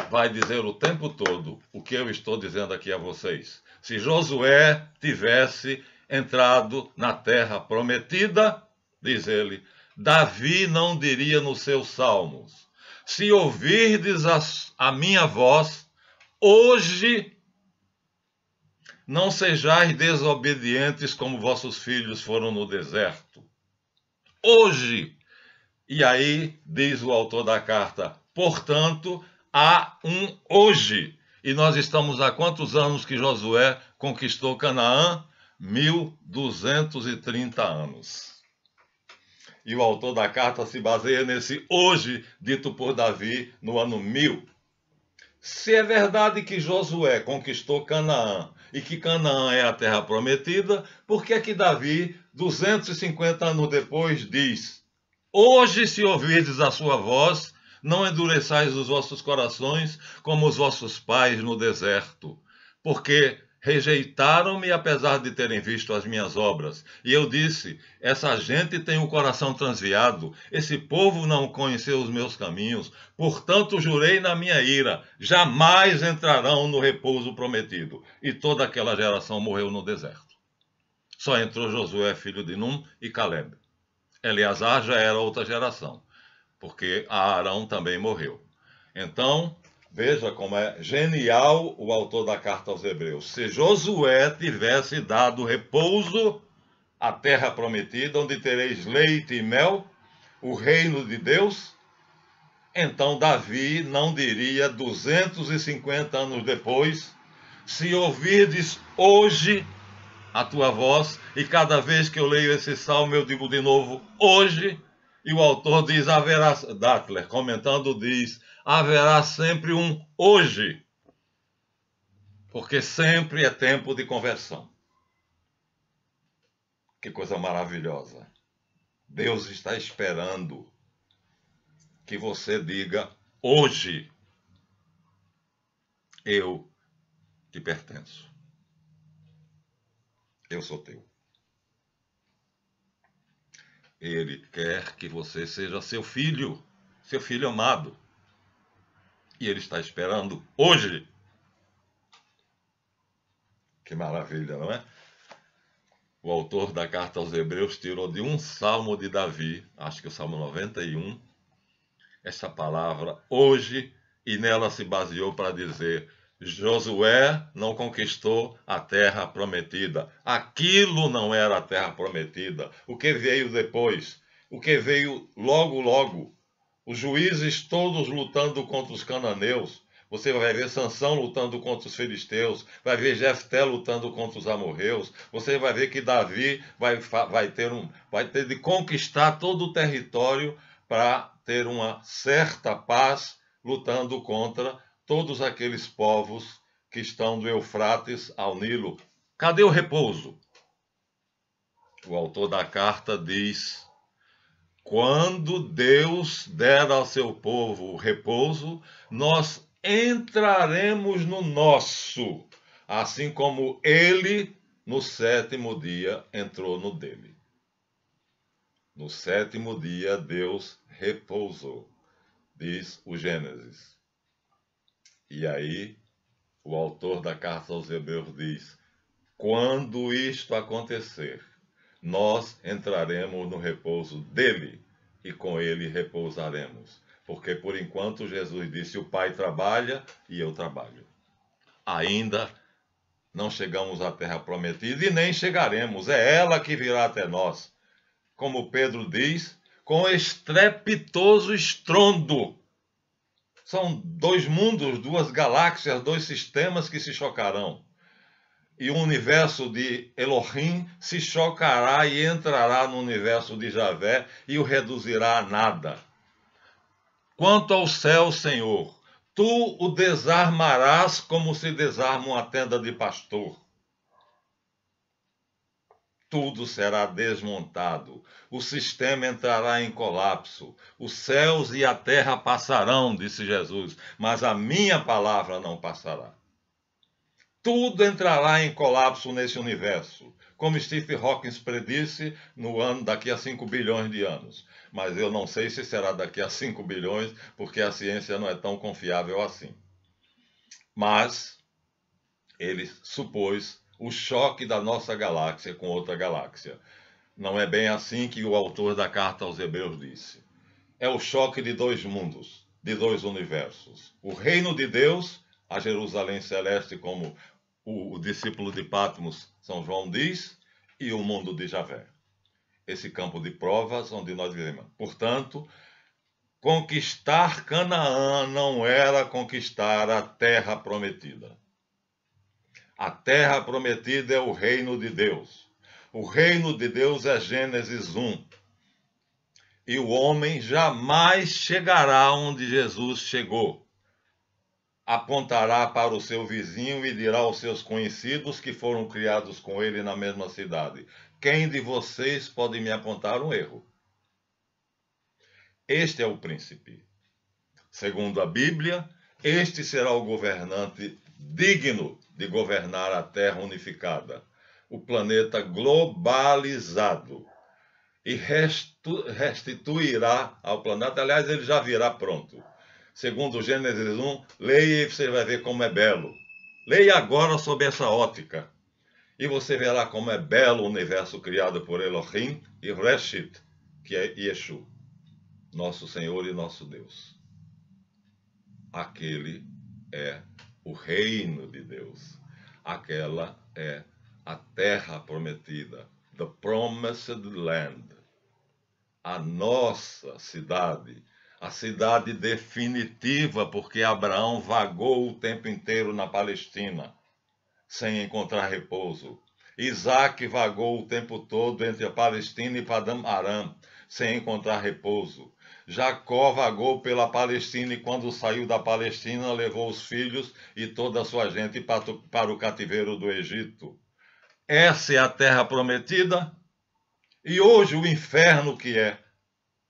vai dizer o tempo todo o que eu estou dizendo aqui a vocês. Se Josué tivesse entrado na terra prometida, diz ele, Davi não diria nos seus salmos, se ouvirdes a minha voz, hoje não sejais desobedientes como vossos filhos foram no deserto. Hoje. E aí diz o autor da carta, portanto, há um hoje. E nós estamos há quantos anos que Josué conquistou Canaã? 1230 anos. E o autor da carta se baseia nesse hoje dito por Davi no ano 1000. Se é verdade que Josué conquistou Canaã e que Canaã é a terra prometida, por que é que Davi, 250 anos depois, diz: hoje, se ouvirdes a sua voz, não endureçais os vossos corações como os vossos pais no deserto, porque rejeitaram-me apesar de terem visto as minhas obras. E eu disse, essa gente tem o coração transviado, esse povo não conheceu os meus caminhos, portanto jurei na minha ira, jamais entrarão no repouso prometido. E toda aquela geração morreu no deserto. Só entrou Josué, filho de Num, e Caleb. Eleazar já era outra geração, porque Arão também morreu. Então, veja como é genial o autor da carta aos Hebreus. Se Josué tivesse dado repouso à terra prometida, onde tereis leite e mel, o reino de Deus, então Davi não diria 250 anos depois, se ouvirdes hoje a tua voz, e cada vez que eu leio esse salmo eu digo de novo, hoje, e o autor diz, haverá, Dattler, comentando, diz, haverá sempre um hoje. Porque sempre é tempo de conversão. Que coisa maravilhosa. Deus está esperando que você diga: hoje eu te pertenço. Eu sou teu. Ele quer que você seja seu filho amado. E ele está esperando hoje. Que maravilha, não é? O autor da carta aos Hebreus tirou de um salmo de Davi, acho que o salmo 91, essa palavra hoje, e nela se baseou para dizer: Josué não conquistou a terra prometida. Aquilo não era a terra prometida. O que veio depois? O que veio logo, logo? Os juízes todos lutando contra os cananeus. Você vai ver Sansão lutando contra os filisteus, vai ver Jefté lutando contra os amorreus, você vai ver que Davi vai ter de conquistar todo o território para ter uma certa paz, lutando contra todos aqueles povos que estão do Eufrates ao Nilo. Cadê o repouso? O autor da carta diz: quando Deus der ao seu povo repouso, nós entraremos no nosso, assim como ele, no sétimo dia, entrou no dele. No sétimo dia, Deus repousou, diz o Gênesis. E aí, o autor da carta aos Hebreus diz: quando isto acontecer, nós entraremos no repouso dele e com ele repousaremos. Porque por enquanto Jesus disse: o Pai trabalha e eu trabalho. Ainda não chegamos à terra prometida e nem chegaremos. É ela que virá até nós. Como Pedro diz, com estrepitoso estrondo. São dois mundos, duas galáxias, dois sistemas que se chocarão. E o universo de Elohim se chocará e entrará no universo de Javé e o reduzirá a nada. Quanto ao céu, Senhor, tu o desarmarás como se desarma uma tenda de pastor. Tudo será desmontado, o sistema entrará em colapso, os céus e a terra passarão, disse Jesus, mas a minha palavra não passará. Tudo entrará em colapso nesse universo, como Stephen Hawking predisse daqui a 5 bilhões de anos. Mas eu não sei se será daqui a 5 bilhões, porque a ciência não é tão confiável assim. Mas ele supôs o choque da nossa galáxia com outra galáxia. Não é bem assim que o autor da carta aos Hebreus disse. É o choque de dois mundos, de dois universos. O reino de Deus, a Jerusalém celeste, como o discípulo de Patmos, São João diz, e o mundo de Javé. Esse campo de provas onde nós vivemos. Portanto, conquistar Canaã não era conquistar a terra prometida. A terra prometida é o reino de Deus. O reino de Deus é Gênesis 1. E o homem jamais chegará onde Jesus chegou. Apontará para o seu vizinho e dirá aos seus conhecidos que foram criados com ele na mesma cidade: quem de vocês pode me apontar um erro? Este é o príncipe. Segundo a Bíblia, este será o governante digno de governar a terra unificada, o planeta globalizado, e restituirá ao planeta. Aliás, ele já virá pronto. Segundo Gênesis 1, leia e você vai ver como é belo. Leia agora sob essa ótica. E você verá como é belo o universo criado por Elohim e Reshit, que é Yeshua, nosso Senhor e nosso Deus. Aquele é o reino de Deus. Aquela é a terra prometida, the promised land. A nossa cidade, a cidade definitiva, porque Abraão vagou o tempo inteiro na Palestina, sem encontrar repouso. Isaac vagou o tempo todo entre a Palestina e Padã Aram, sem encontrar repouso. Jacó vagou pela Palestina e quando saiu da Palestina levou os filhos e toda a sua gente para o cativeiro do Egito. Essa é a terra prometida? E hoje o inferno que é?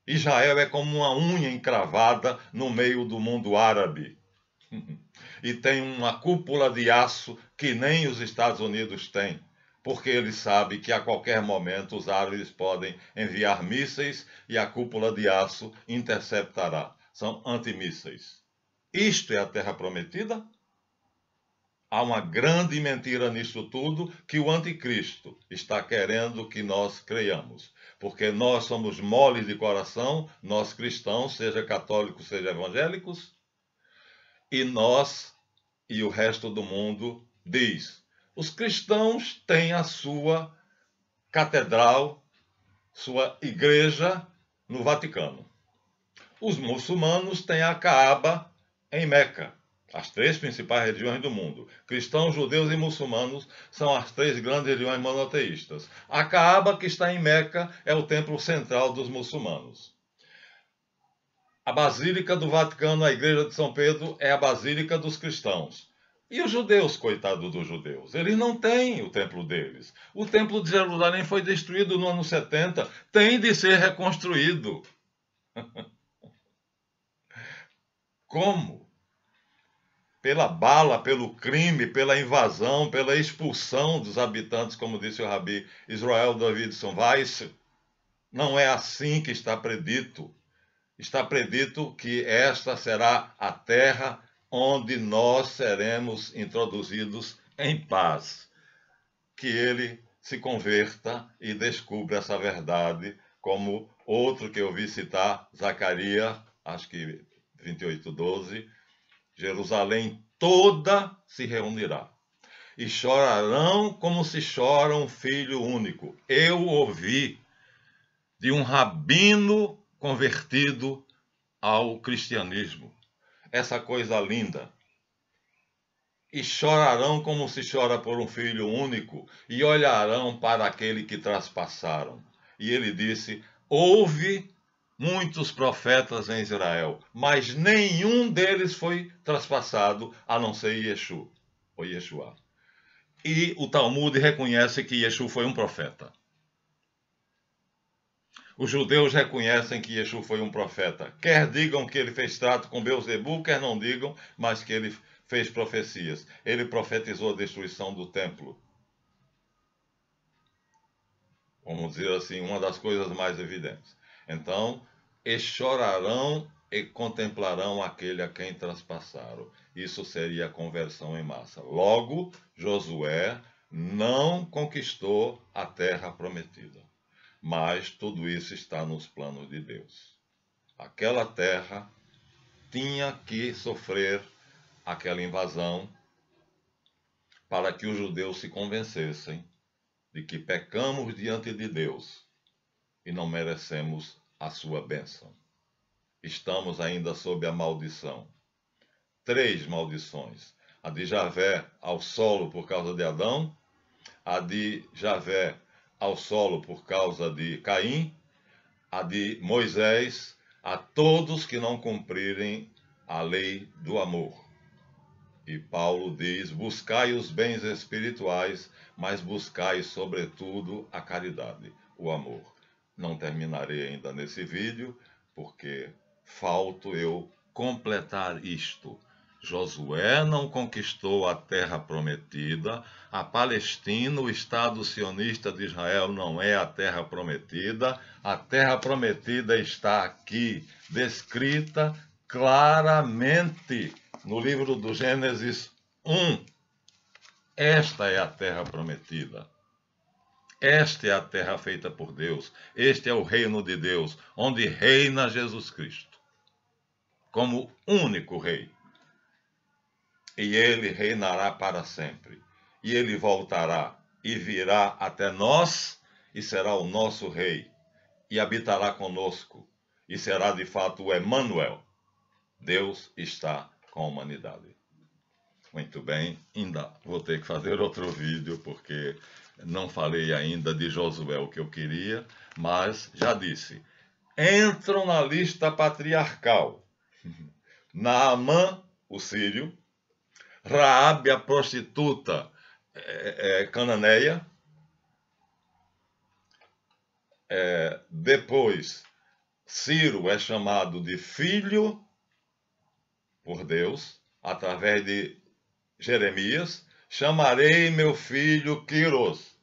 Israel é como uma unha encravada no meio do mundo árabe. E tem uma cúpula de aço que nem os Estados Unidos têm, porque ele sabe que a qualquer momento os árabes podem enviar mísseis e a cúpula de aço interceptará. São antimísseis. Isto é a terra prometida? Há uma grande mentira nisso tudo que o anticristo está querendo que nós creiamos. Porque nós somos moles de coração, nós cristãos, seja católicos, seja evangélicos, e nós e o resto do mundo diz: os cristãos têm a sua catedral, sua igreja no Vaticano. Os muçulmanos têm a Caaba em Meca. As três principais religiões do mundo, cristãos, judeus e muçulmanos, são as três grandes religiões monoteístas. A Caaba, que está em Meca, é o templo central dos muçulmanos. A Basílica do Vaticano, a Igreja de São Pedro, é a Basílica dos cristãos. E os judeus, coitados dos judeus, eles não têm o templo deles. O templo de Jerusalém foi destruído no ano 70, tem de ser reconstruído. Como? Pela bala, pelo crime, pela invasão, pela expulsão dos habitantes, como disse o Rabi Israel Davidson Weiss. Não é assim que está predito. Está predito que esta será a terra onde nós seremos introduzidos em paz. Que ele se converta e descubra essa verdade, como outro que eu vi citar, Zacarias, acho que 28:12, Jerusalém toda se reunirá, e chorarão como se chora um filho único. Eu ouvi de um rabino convertido ao cristianismo essa coisa linda. E chorarão como se chora por um filho único, e olharão para aquele que traspassaram. E ele disse: houve muitos profetas em Israel, mas nenhum deles foi traspassado, a não ser Yeshua, ou Yeshua. E o Talmud reconhece que Yeshua foi um profeta. Os judeus reconhecem que Yeshua foi um profeta. Quer digam que ele fez trato com Beelzebu, quer não digam, mas que ele fez profecias. Ele profetizou a destruição do templo. Vamos dizer assim, uma das coisas mais evidentes. Então, e chorarão e contemplarão aquele a quem traspassaram. Isso seria a conversão em massa. Logo, Josué não conquistou a terra prometida. Mas tudo isso está nos planos de Deus. Aquela terra tinha que sofrer aquela invasão para que os judeus se convencessem de que pecamos diante de Deus e não merecemos a sua bênção. Estamos ainda sob a maldição. 3 maldições. A de Javé ao solo por causa de Adão, a de Javé ao solo por causa de Caim, a de Moisés a todos que não cumprirem a lei do amor. E Paulo diz: buscai os bens espirituais, mas buscai sobretudo a caridade, o amor. Não terminarei ainda nesse vídeo, porque falto eu completar isto. Josué não conquistou a terra prometida, a Palestina, o Estado sionista de Israel, não é a terra prometida está aqui, descrita claramente no livro do Gênesis 1. Esta é a terra prometida. Esta é a terra feita por Deus. Este é o reino de Deus, onde reina Jesus Cristo, como único rei. E ele reinará para sempre. E ele voltará e virá até nós e será o nosso rei. E habitará conosco. E será de fato o Emanuel. Deus está com a humanidade. Muito bem, ainda vou ter que fazer outro vídeo, porque não falei ainda de Josué o que eu queria, mas já disse. entram na lista patriarcal. Naamã, o sírio, Raabe, a prostituta cananeia, depois Ciro é chamado de filho por Deus, através de Jeremias, chamarei meu filho Quiros,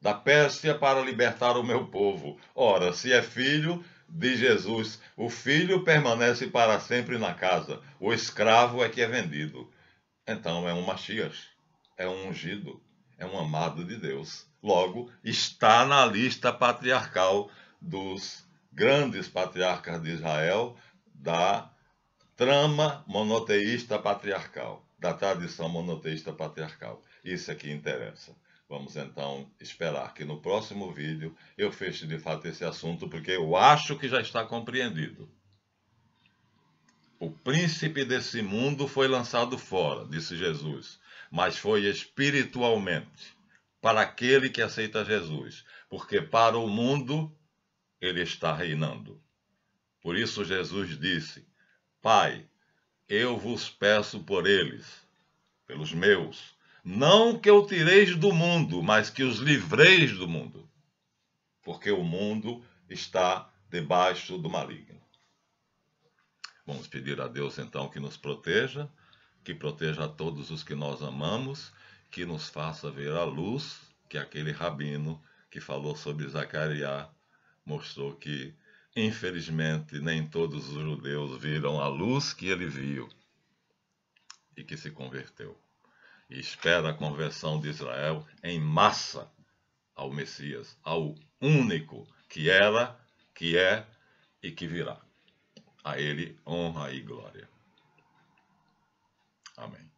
da Pérsia, para libertar o meu povo. Ora, se é filho de Jesus, o filho permanece para sempre na casa, o escravo é que é vendido. Então é um Machias, é um ungido, é um amado de Deus. Logo, está na lista patriarcal dos grandes patriarcas de Israel, da trama monoteísta patriarcal, da tradição monoteísta patriarcal. Isso é que interessa. Vamos então esperar que no próximo vídeo eu feche de fato esse assunto, porque eu acho que já está compreendido. O príncipe desse mundo foi lançado fora, disse Jesus, mas foi espiritualmente, para aquele que aceita Jesus, porque para o mundo ele está reinando. Por isso Jesus disse: Pai, eu vos peço por eles, pelos meus, não que eu tireis do mundo, mas que os livreis do mundo, porque o mundo está debaixo do maligno. Vamos pedir a Deus então que nos proteja, que proteja a todos os que nós amamos, que nos faça ver a luz que aquele rabino que falou sobre Zacarias mostrou que, infelizmente, nem todos os judeus viram a luz que ele viu e que se converteu. E espera a conversão de Israel em massa ao Messias, ao único que era, que é e que virá. A ele honra e glória. Amém.